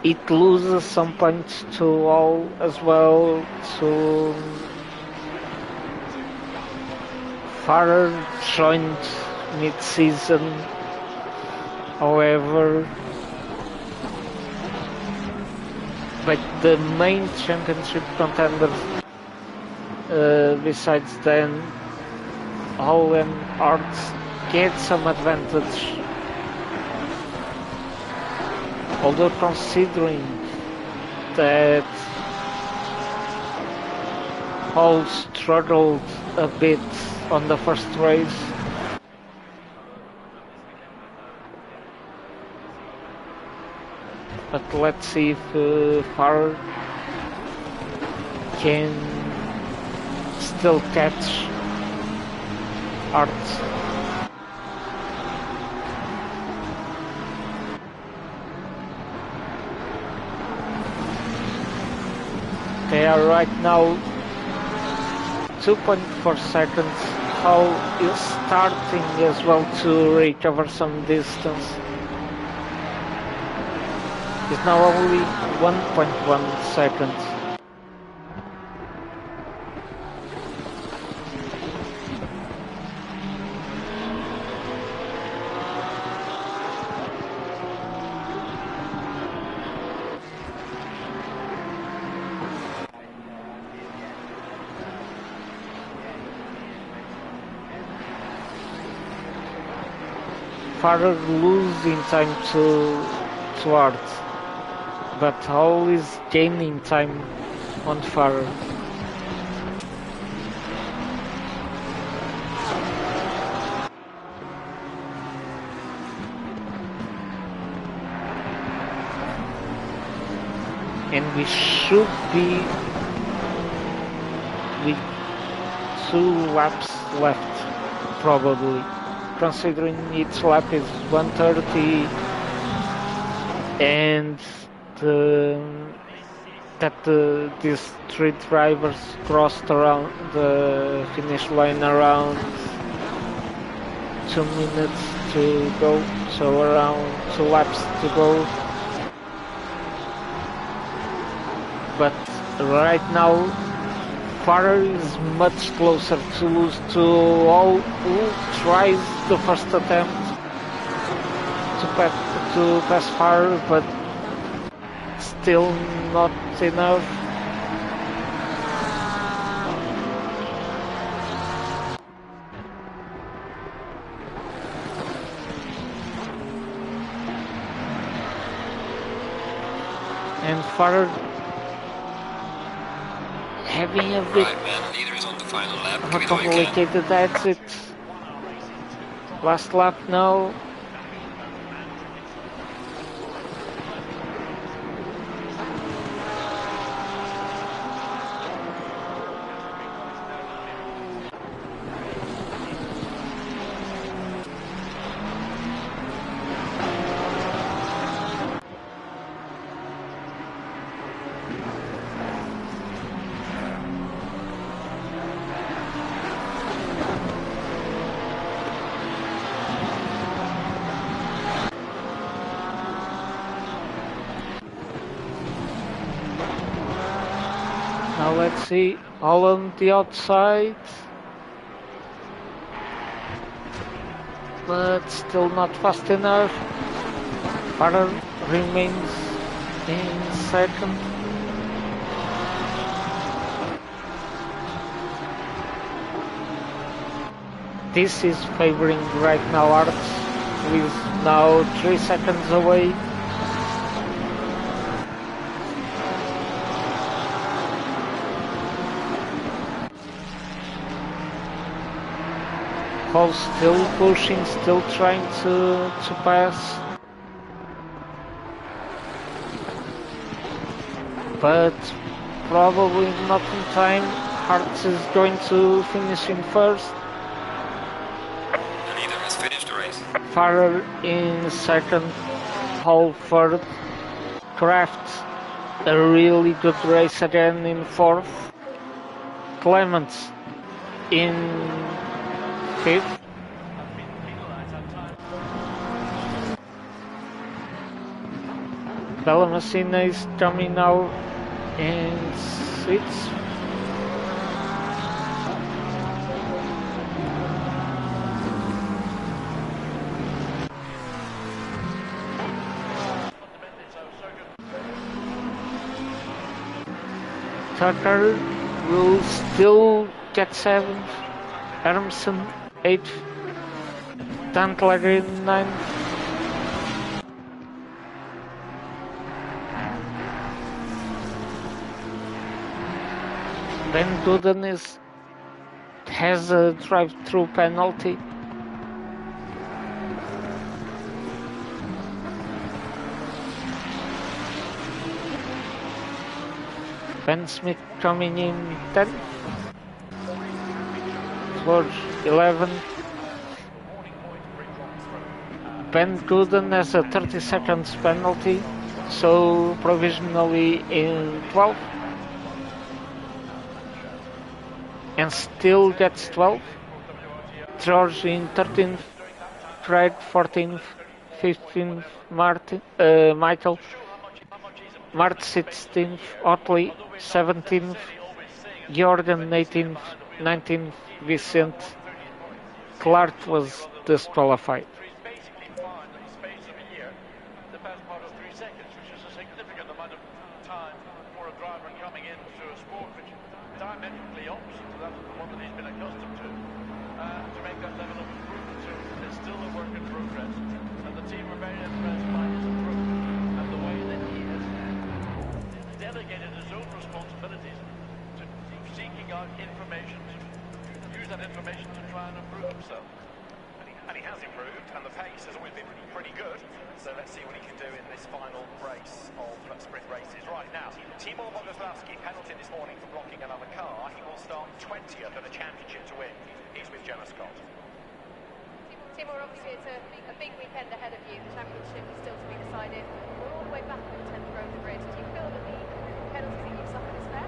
It loses some points to all as well. To Farrer joined mid-season, however, but the main championship contenders besides then Hall and Arts get some advantage, although considering that Hall struggled a bit on the first race. But let's see if Farrer can still catch Arts. They are right now 2.4 seconds. Hall is starting as well to recover some distance. It's now only 1.1 seconds. Farrer losing time to Arts, but Hall is gaining time on Farrer. And we should be with 2 laps left, probably, considering each lap is 1:30 and these 3 drivers crossed around the finish line around 2 minutes to go, so around 2 laps to go. But right now Farrer is much closer to lose to Hall, who tries the first attempt to pass Farrer, but still not enough. And Farrer having a bit Right, man, leader is on the final lap. of Give a it all you can. complicated exit. Last lap now. Now let's see, all on the outside, but still not fast enough. Farrer remains in second. This is favoring right now Arts, with now 3 seconds away. Hall still pushing, still trying to pass. But probably not in time. Hartz is going to finish in first. The leader has finished the race. Farrer in second, Hall third. Kraft, a really good race again in fourth. Clements in fifth. Bellamacina is coming now in sixth. Tucker will still get seventh. Hermsen eighth. Tantler in ninth. Ben Gooden has a drive-through penalty. Ben Smith coming in 10th. George 11th. Ben Gooden has a 30 seconds penalty, so provisionally in 12th. And still gets 12th. George in 13th. Craig 14th. 15th. Michael. Mart 16th. Otley 17th. Jordan 18th. 19th. Vicent. Clark was disqualified. Diametrically opposite to that of the one that he's been accustomed to make that level of improvement. So it's still a work in progress, and the team were very impressed by his approach and the way that he has delegated his own responsibilities to seeking out information, to use that information to try and improve himself. And he has improved, and the pace has always been pretty good. So let's see what he can do in this final race of sprint races. Right now, Timur Boguslavski penalty this morning for blocking another car. He will start 20th at a championship to win. He's with Gemma Scott. Timur, obviously it's a big weekend ahead of you. The championship is still to be decided. We're all the way back at the 10th row of the grid. Do you feel that the penalty that you've suffered is fair?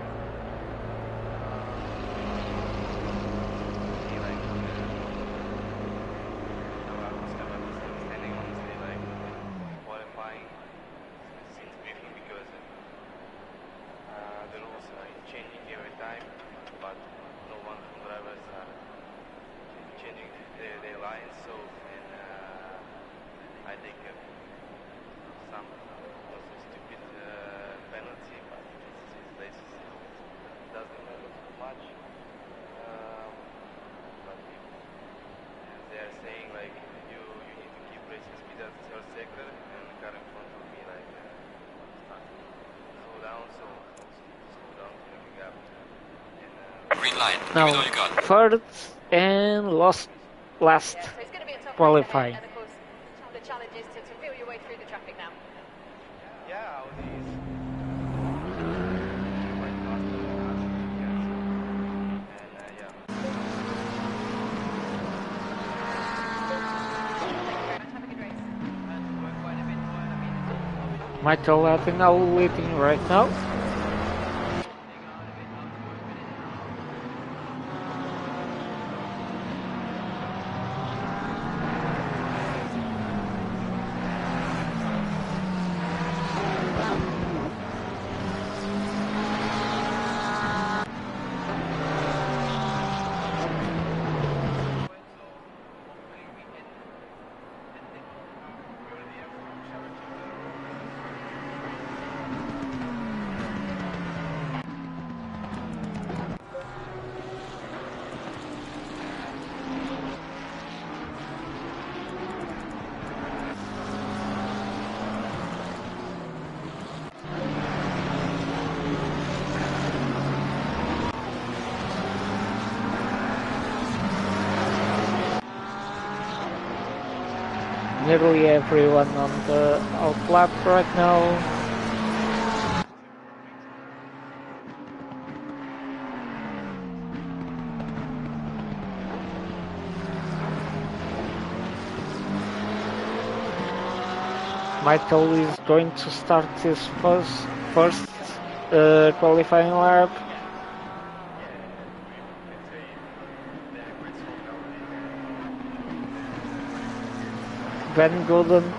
Green light. Now, Give it all you got. third and last Yeah, so it's going to be a tough qualifying. race ahead, and of course the challenge is to feel your way through the traffic now. Yeah, Audi is Michael Latinal leading right now. nearly everyone on the outlap right now. Michael is going to start his first qualifying lap. Van Gooden,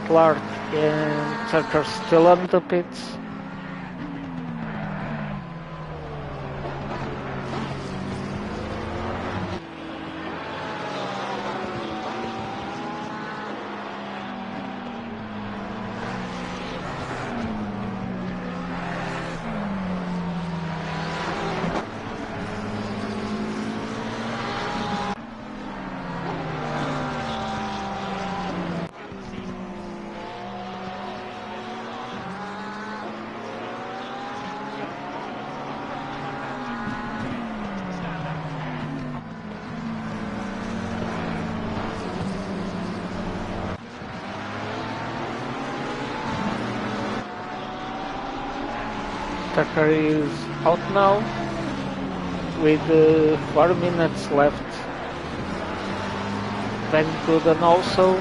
Clark and Tucker still on the pits. Tucker is out now with 4 minutes left. Van Gooden also.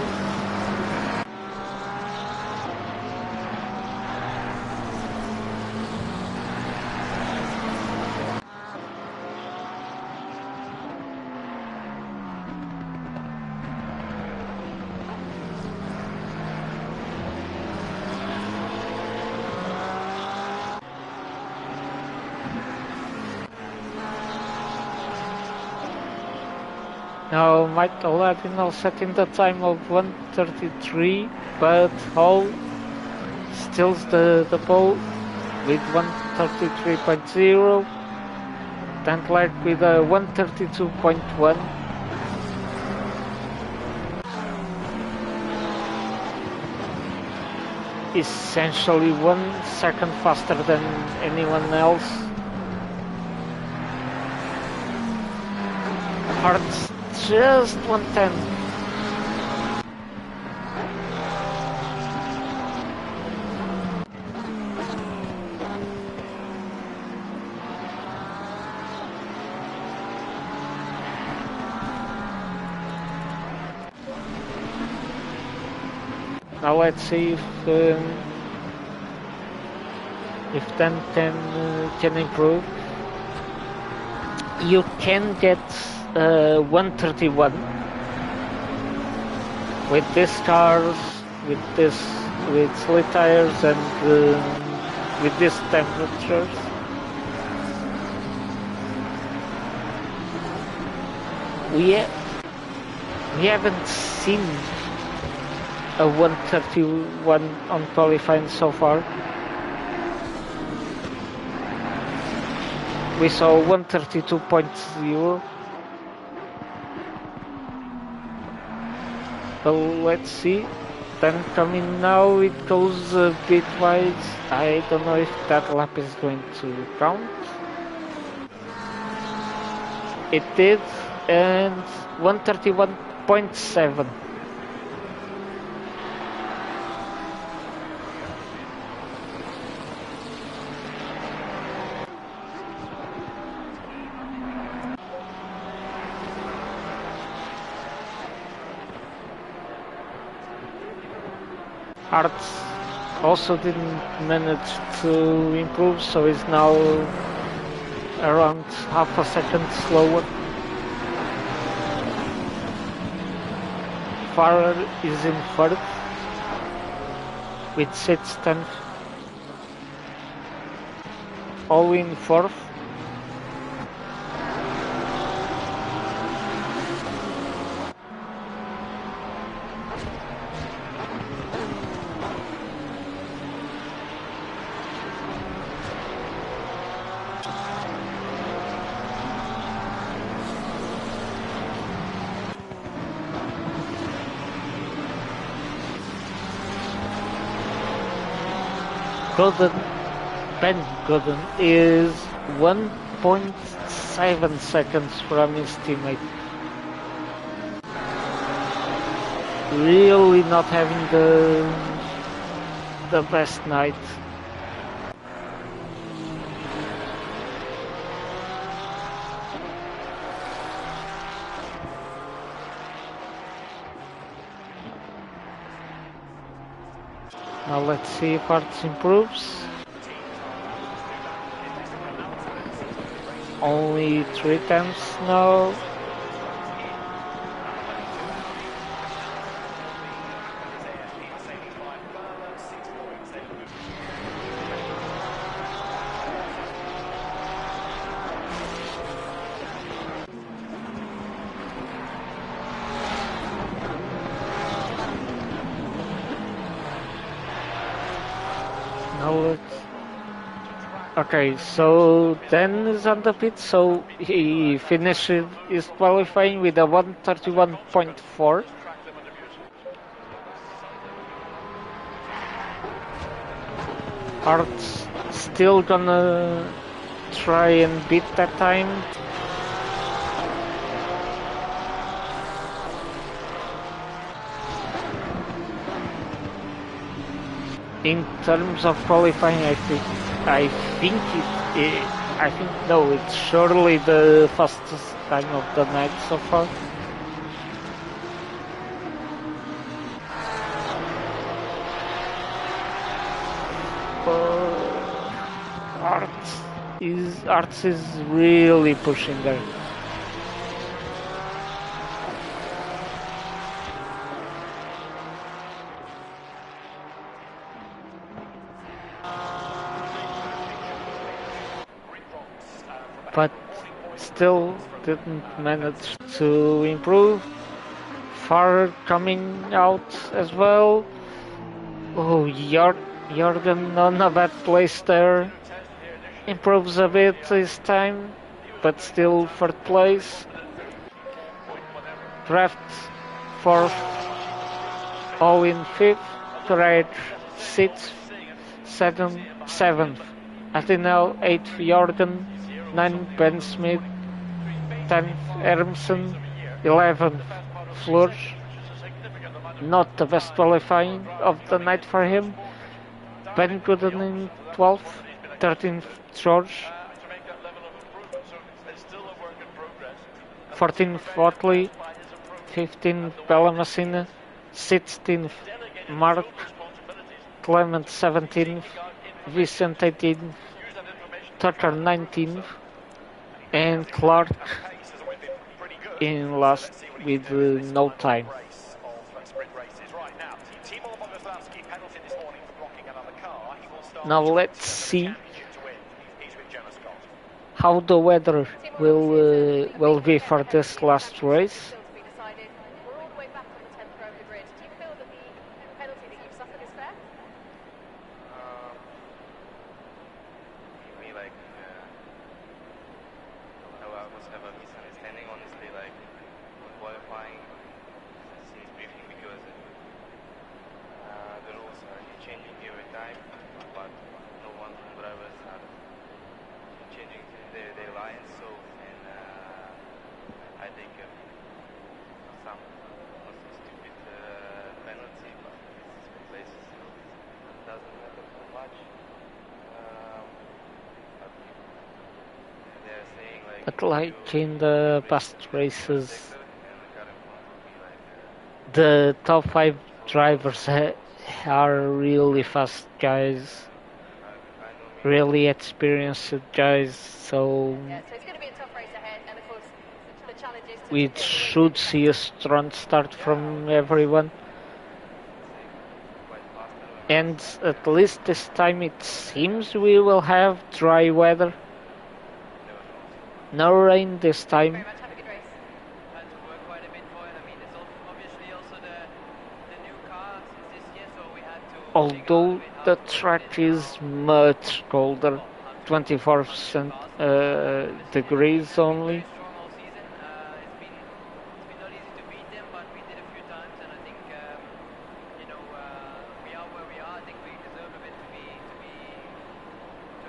Now Michael Ladinal setting the time of 1:33, but Hall steals the pole with 1:33.0. Dan Clark with a 1:32.1. Essentially 1 second faster than anyone else. Hart's just 110. Now let's see if Dan can improve. You can get 131 with these cars, with slick tires, and with these temperatures. We haven't seen a 131 on qualifying so far. We saw 132.0. But let's see. Then coming now, it goes a bit wide. I don't know if that lap is going to count. It did, and 131.7. Hart also didn't manage to improve, so he's now around half a second slower. Farrer is in third with 6:10. All in fourth. Ben Gooden is 1.7 seconds from his teammate. really not having the best night. Now let's see if Arts improves. Only 3 times now. Now let's... Okay, so Dan is on the pit, so he finished his qualifying with a 131.4. Art's still gonna try and beat that time. In terms of qualifying, I think no, it's surely the fastest time of the night so far. Arts is really pushing there. But still didn't manage to improve. Far coming out as well. Oh, Jordan on a bad place there. Improves a bit this time, but still 3rd place. Draft 4th, Owen 5th, Perez 6th, 7th, Atinel 8th, Jordan 9th, Ben Smith 10th, Hermsen 11th, Flores. Not the best qualifying of the night for him. Ben Gooden in 12th, 13th, George, 14th, Watley, 15th, Bellamasina, 16th, Mark, Clement 17th, Vincent 18th, Tucker 19th, and Clark in last with no time. Now let's see how the weather will be for this last race. We're all the way back on the 10th row of the grid. Do you feel that the penalty that you've suffered is fair? Me, like, I must have a misunderstanding, honestly, like, when qualifying since briefing, because the rules are changing every time, but no one from drivers are changing their lines, so, and I think some stupid penalty, but it's places, so it doesn't matter too much. But they're saying, like, But like in the past races, the top 5 drivers are really fast guys, really experienced guys, so Yeah, so it's going to be a tough race ahead, and of course, the challenge is to we get should see a strong start from everyone. And at least this time it seems we will have dry weather. No rain this time. very much have a good race. Had to work quite a bit for it. I mean, it's obviously also the new car since this year, so we had to. Although the track is much colder, 24% degrees only. Very strong all season. It's been not easy to beat them, but we did a few times, and I think we are where we are. I think we deserve a bit to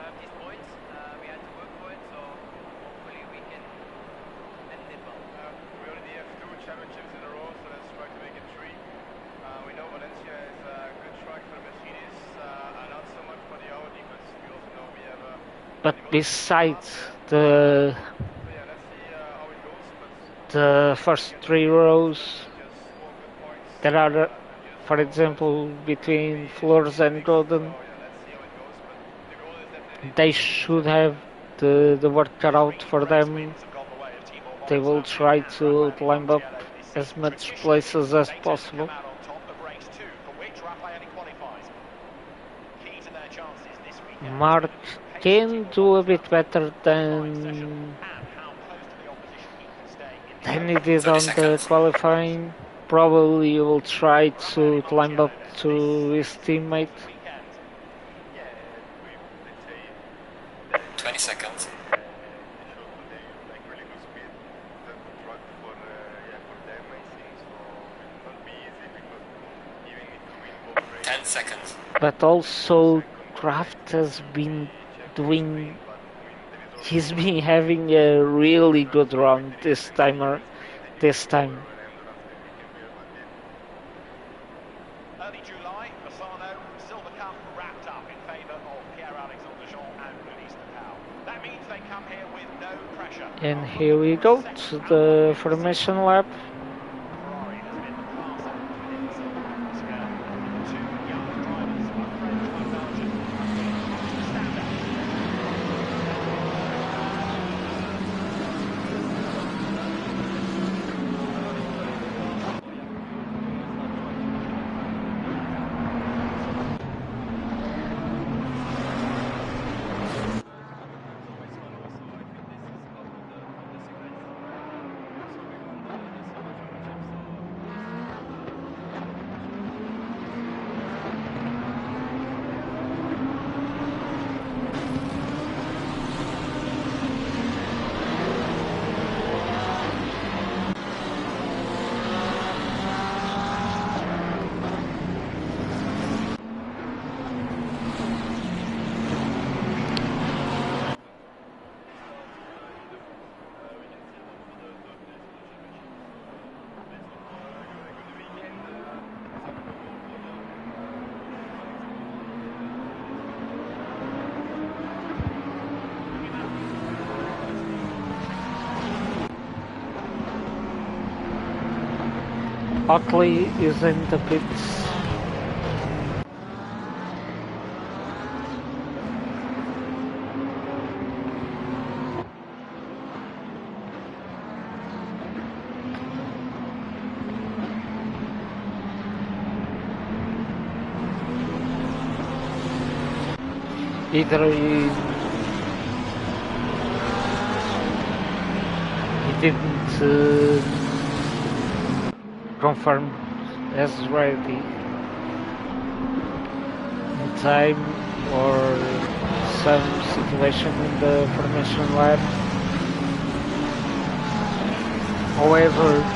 have these points. We had to work for it, so hopefully we can end it well. we already have 2 championships in a row, so let's try to make it 3. But besides the So yeah, let's see how it goes. But the first three rows, just 4 good points. there are, And just for hope that example, between we Flores and fix. So Golden, yeah, let's see how it goes. But the goal is definitely they to should stay have up there. the work cut out for Race them. wins have gone the way of Timo They will Roglic try and to Rafael Di climb up Marciello this as season. much Traditionally, places as they tend to come possible. out on top of race 2, for which Rafael qualifies. Key to their chances this weekend is Mark going to be the pace can Timo do a Roglic bit runs better in the qualifying session than and how close to the opposition he can stay in the than he open. did 30 on the seconds. qualifying. Probably he will try Rafael to Di climb up Marciello then. to his This is an teammate. important weekend. Yeah, we let's say the 20 seconds. they showed today like really good speed. The track for for them I think so will not be easy because even if you win both 10 races, seconds. But also second or Kraft has been champion doing. sprint, but I mean there is also He's been having a really good run this timer. This time. an endurance that he can bear, but Early July, Bassano, Silver Cup wrapped up in favour of Pierre-Alexandre Jean and Luis Lecal. That means they come here with no pressure. And here we go to the formation lap. Ferrari has been the class act within the silver skirt, and the two young drivers are French and Belgian have been amongst the standouts. Otley is in the pits. Either he didn't confirm as ready in time or some situation in the formation lab. However,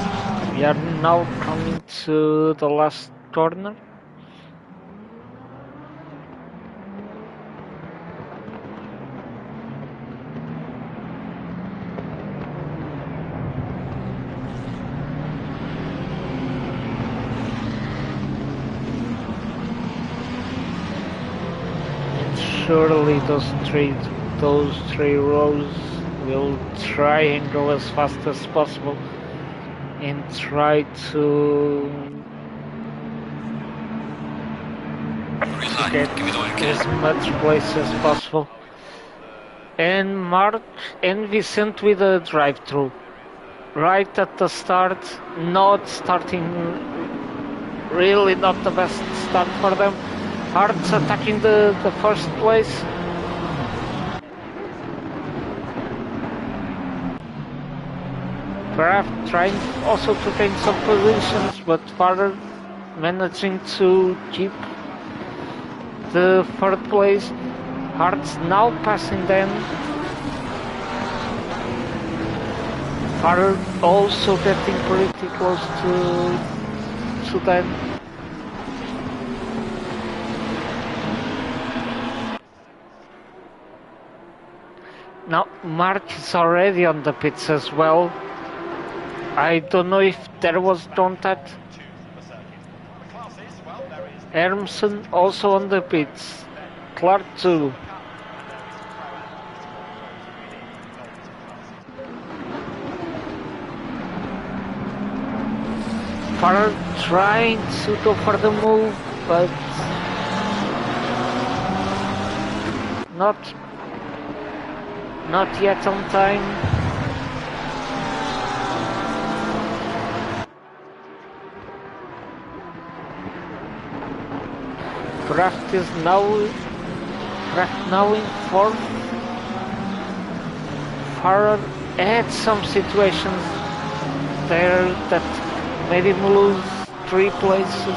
we are now coming to the last corner. Surely those three rows will try and go as fast as possible and try to Green light. get Give it all you as can. much place as possible. And Mark and Vicent with a drive-through. Right at the start, not starting, really not the best start for them. Hart's attacking the first place. Kraft trying also to gain some positions, but Farrer managing to keep the third place. Hart's now passing them. Farrer also getting pretty close to them. Now Mark is already on the pits as well. I don't know if there was contact. Hermsen also on the pits. Clark too. Farah trying to go for the move, but not yet on time. Kraft now in fourth. Farah had some situations there that made him lose 3 places. To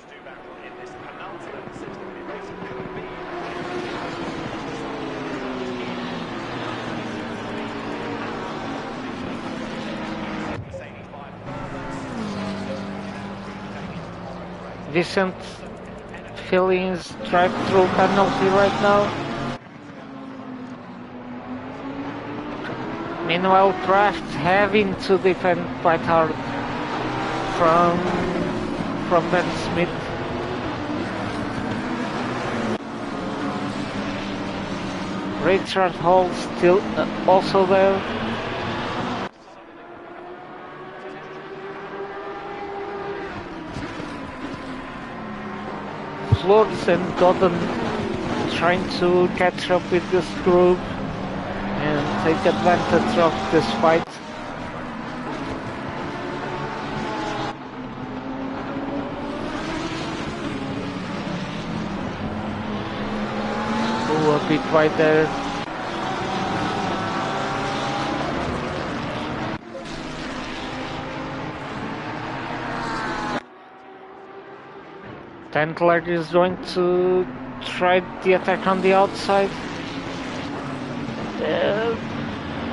do battle in this penultimate system, racing could be Mercedes by Vicent filling his drive-through penalty right now. Meanwhile, Kraft having to defend quite hard from Ben Smith. Richard Hall still also there. Flores and Godden trying to catch up with this group and take advantage of this fight. Oh, a bit right there. Tentler is going to try the attack on the outside.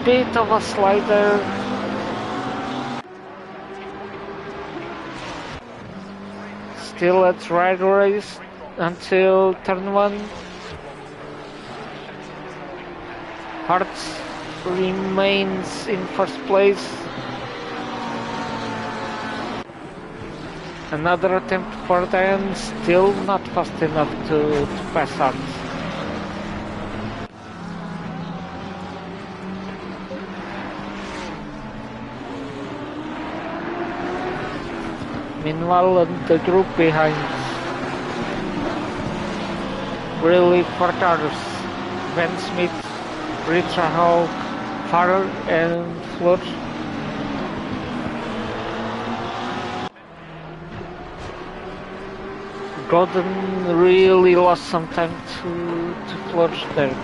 Bit of a slider. Still a try race until turn 1. Hartz remains in first place. Another attempt for Dan, still not fast enough to pass Hartz. Meanwhile, the group behind really for cars. Ben Smith, Richard Hall, Farrer and Flores. Gordon really lost some time to Flores there.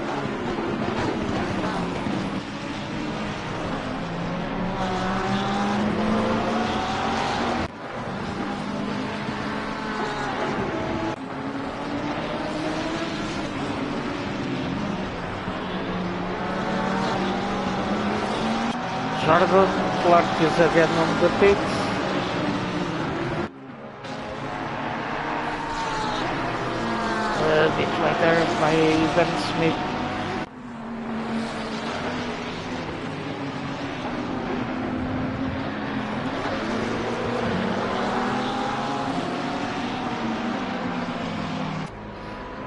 Jordan Clark is again on the pits. A bit later by Ben Smith.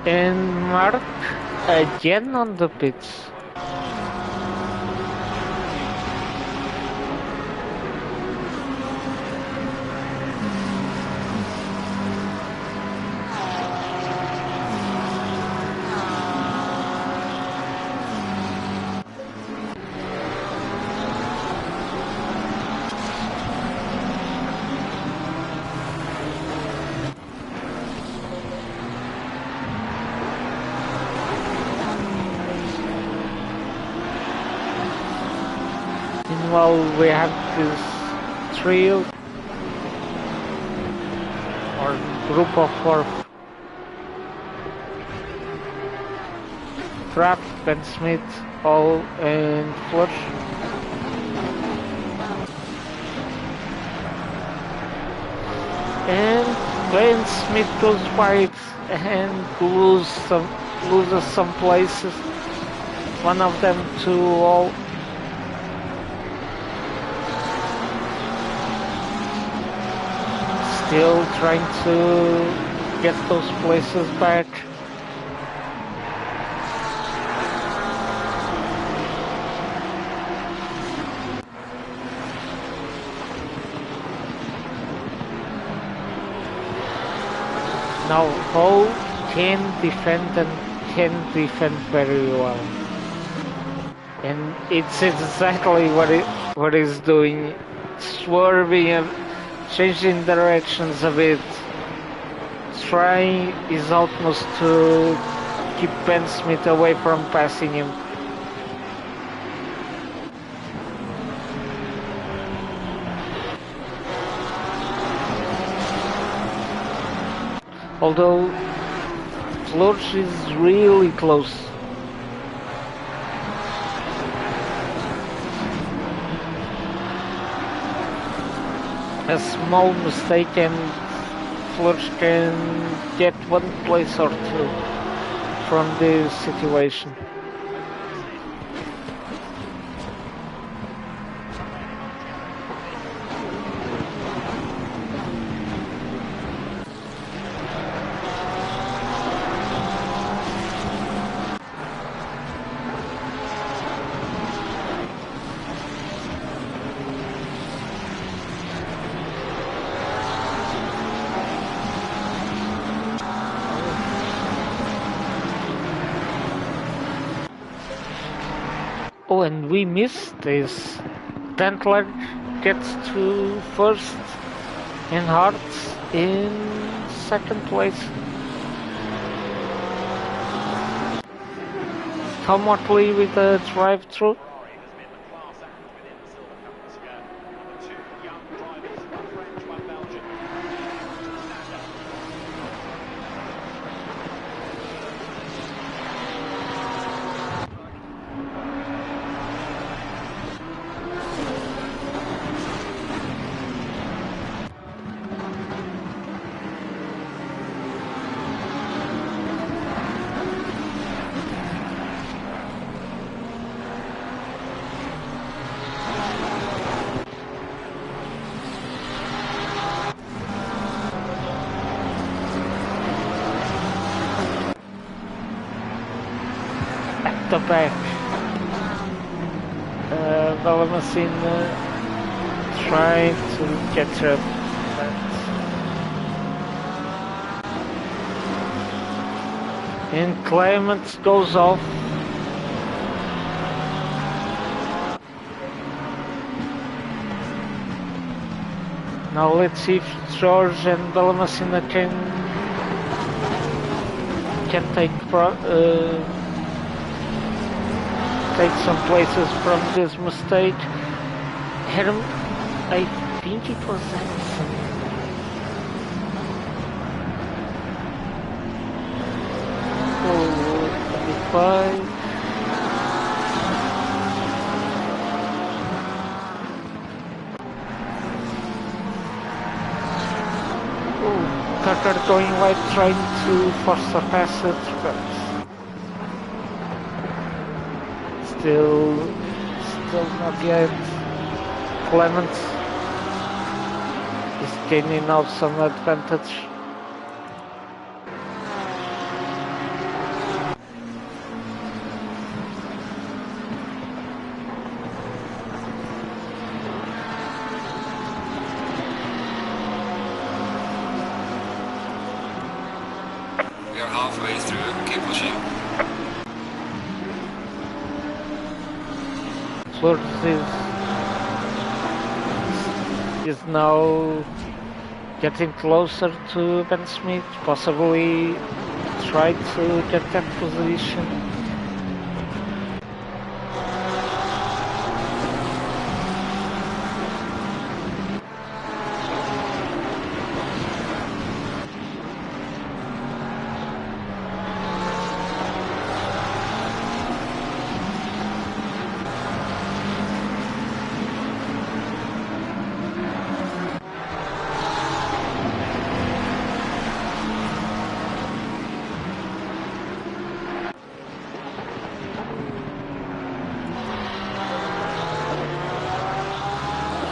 And Mark again on the pits. Meanwhile, we have this trio or group of 4. Kraft, Ben Smith, Hall and Flores. And Ben Smith goes wide and loses some places. One of them to Hall. Still trying to get those places back. Now Hall can defend and can defend very well. And it's exactly what he's doing, swerving and changing directions a bit, trying his utmost to keep Ben Smith away from passing him. Although Flores is really close. A small mistake and Flores can get one place or two from this situation. Oh, and we missed this. Dentler gets to first and Hartz in second place. Tom Motley with a drive-through. Ferrari has been the class act within the Silver Cup this year. And the two young drivers, one French, one Belgian, stand out. At the back. Valencia trying to catch up. And Clement goes off. Now let's see if George and Ballamacina can take some places from this mistake. I think it was Anderson. Oh, 25. Tucker going wide, trying to force a passage, but still not yet. Clement is gaining out some advantage. We are halfway through, keep pushing. Flores is now getting closer to Ben Smith, possibly try to get that position.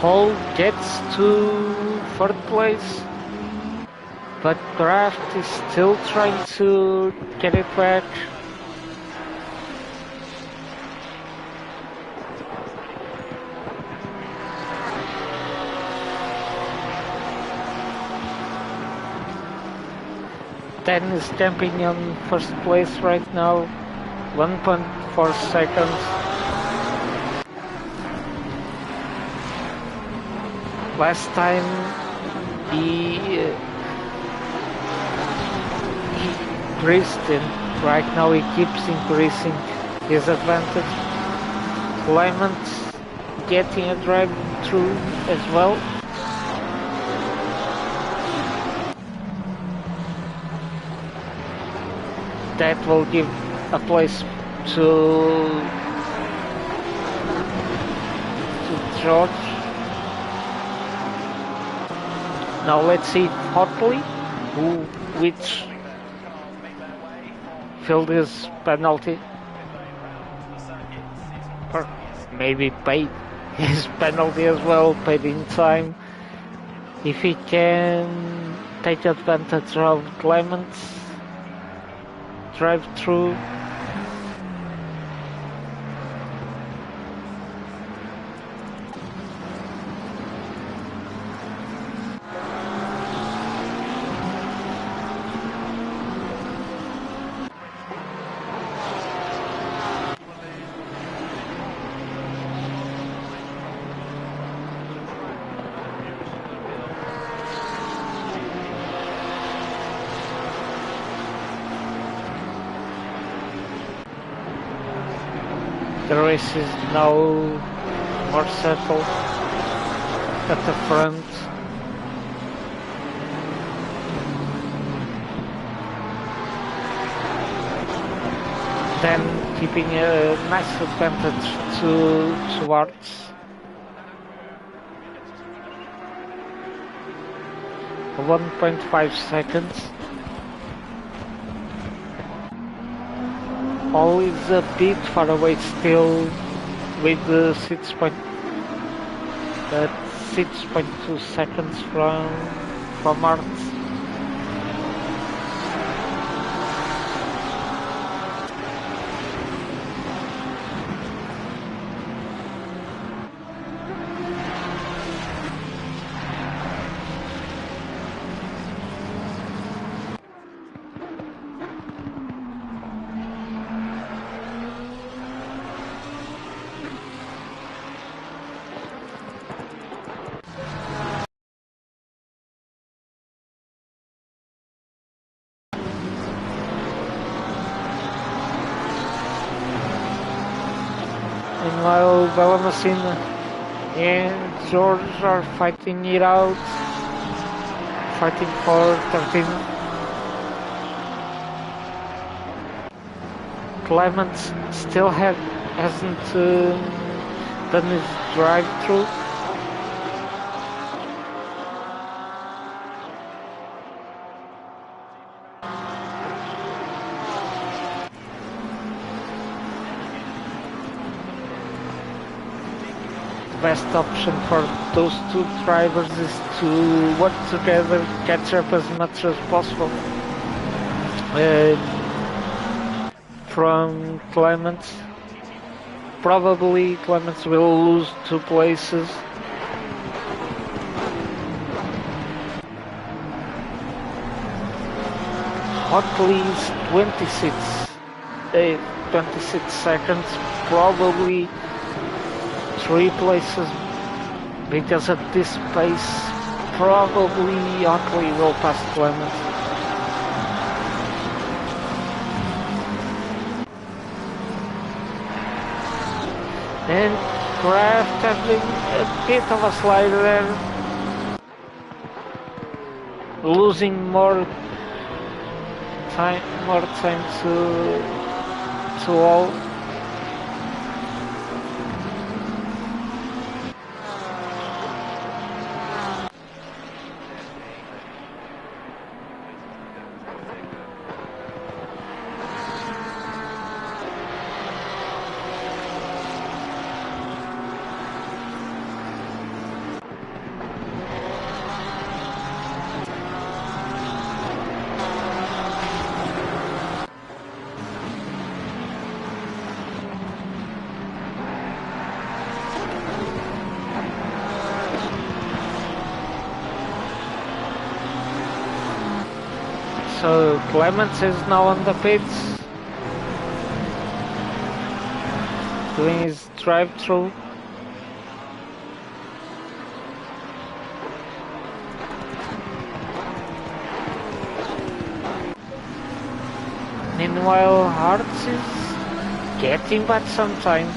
Hall gets to third place, but Kraft is still trying to get it back. 10 is jumping on first place right now, 1.4 seconds. Last time he increased, and right now he keeps increasing his advantage. Clement's getting a drive through as well. That will give a place to George. Now let's see Hotley, which filled his penalty, or maybe paid his penalty as well, paid in time. If he can take advantage of Clement's drive through. The race is now more settled at the front. Then keeping a nice advantage towards 1.5 seconds. Always a bit far away still with the 6.2 seconds from Arts. Meanwhile, Valencia and George are fighting it out, fighting for 13. Clement still hasn't done his drive-through. Best option for those two drivers is to work together, catch up as much as possible. From Clements, probably Clements will lose 2 places. Hotley is 26 seconds, probably 3 places, because at this pace probably Hotley will pass Clements. And Kraft having a bit of a slide there, losing more time to all. So Clements is now on the pits, doing his drive-through. Meanwhile, Hartz is getting back some time.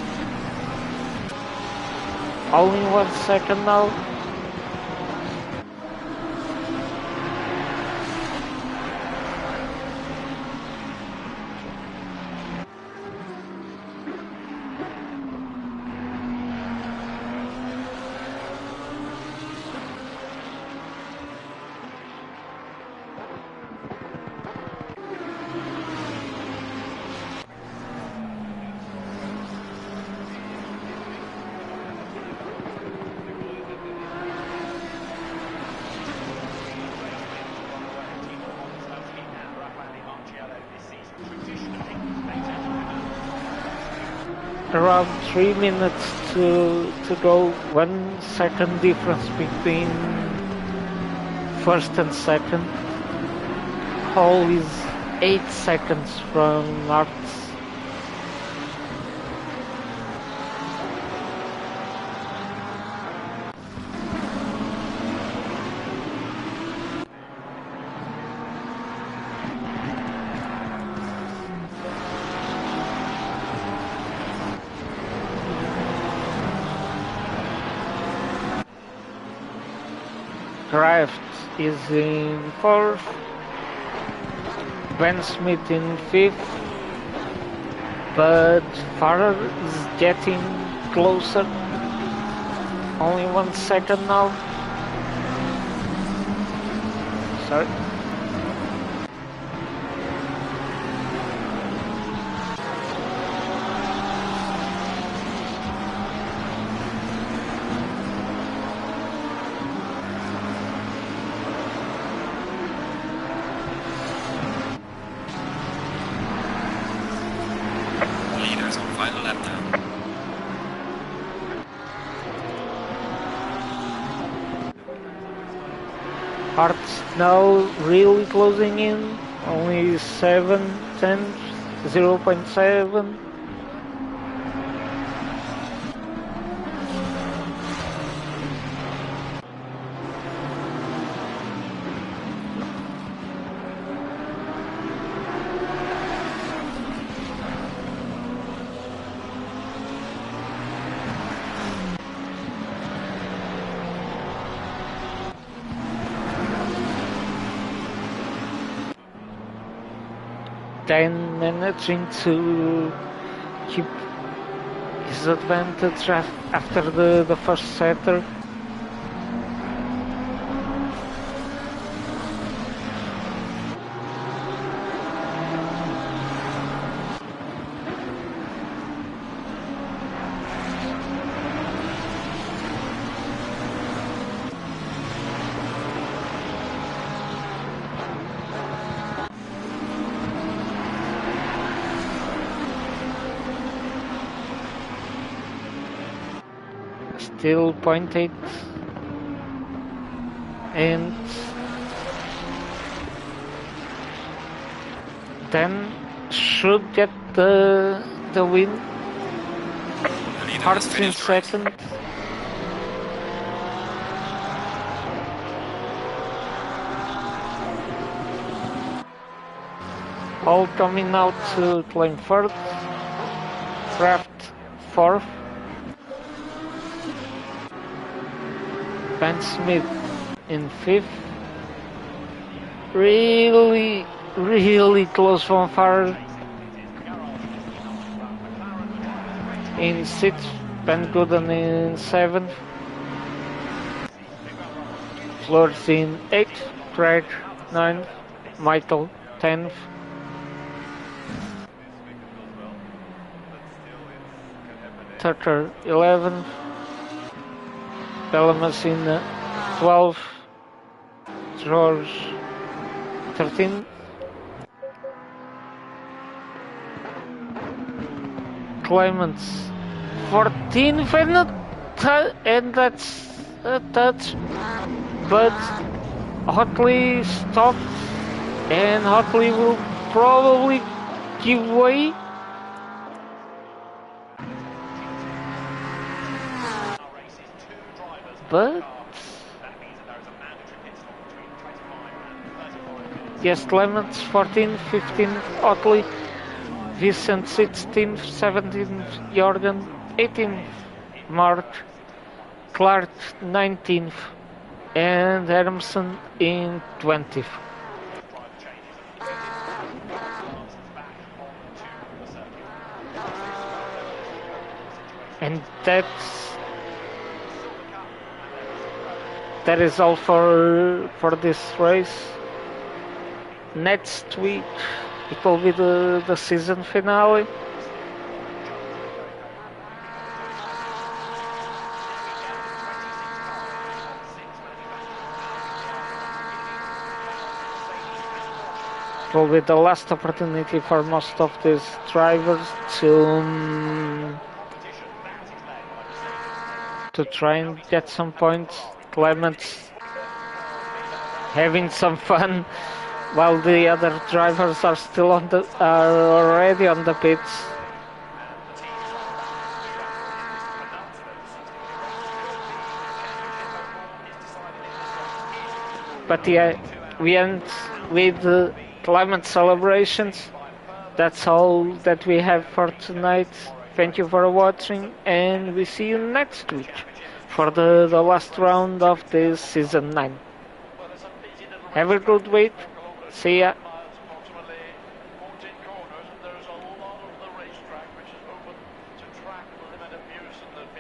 Only 1 second now. Around 3 minutes to go. 1 second difference between first and second. Hall is 8 seconds from Arts. Kraft is in 4th, Ben Smith in 5th, but Farrer is getting closer. Only 1 second now. Sorry. Leaders on final lap now. Hearts now really closing in. Only 7 tenths, 0.7. Then managing to keep his advantage after the first setter. Still 0.8 and then should get the win. The leader has Hearts in finished race. second. All coming out to claim third. Kraft fourth. Ben Smith in fifth. Really close from far. In sixth, Ben Gooden in seventh. Flores in eighth. Craig ninth. Michael 10th. Tucker 11th. Belamas in 12th. George 13th. Clements 14th and that's a touch, but Hotly stopped And Hartley will probably give way. But yes, Clements 14th, 15th, Otley, Vincent 16th, 17th, Jorgen 18th, Mark, Clark 19th, and Hermsen in 20th. And that is all for this race. Next week it will be the season finale. It will be the last opportunity for most of these drivers to try and get some points. Clements having some fun while the other drivers are still are already on the pits. But yeah, we end with climate celebrations. That's all that we have for tonight. Thank you for watching, and we see you next week for the last round of this season 9. Have a good week. See ya.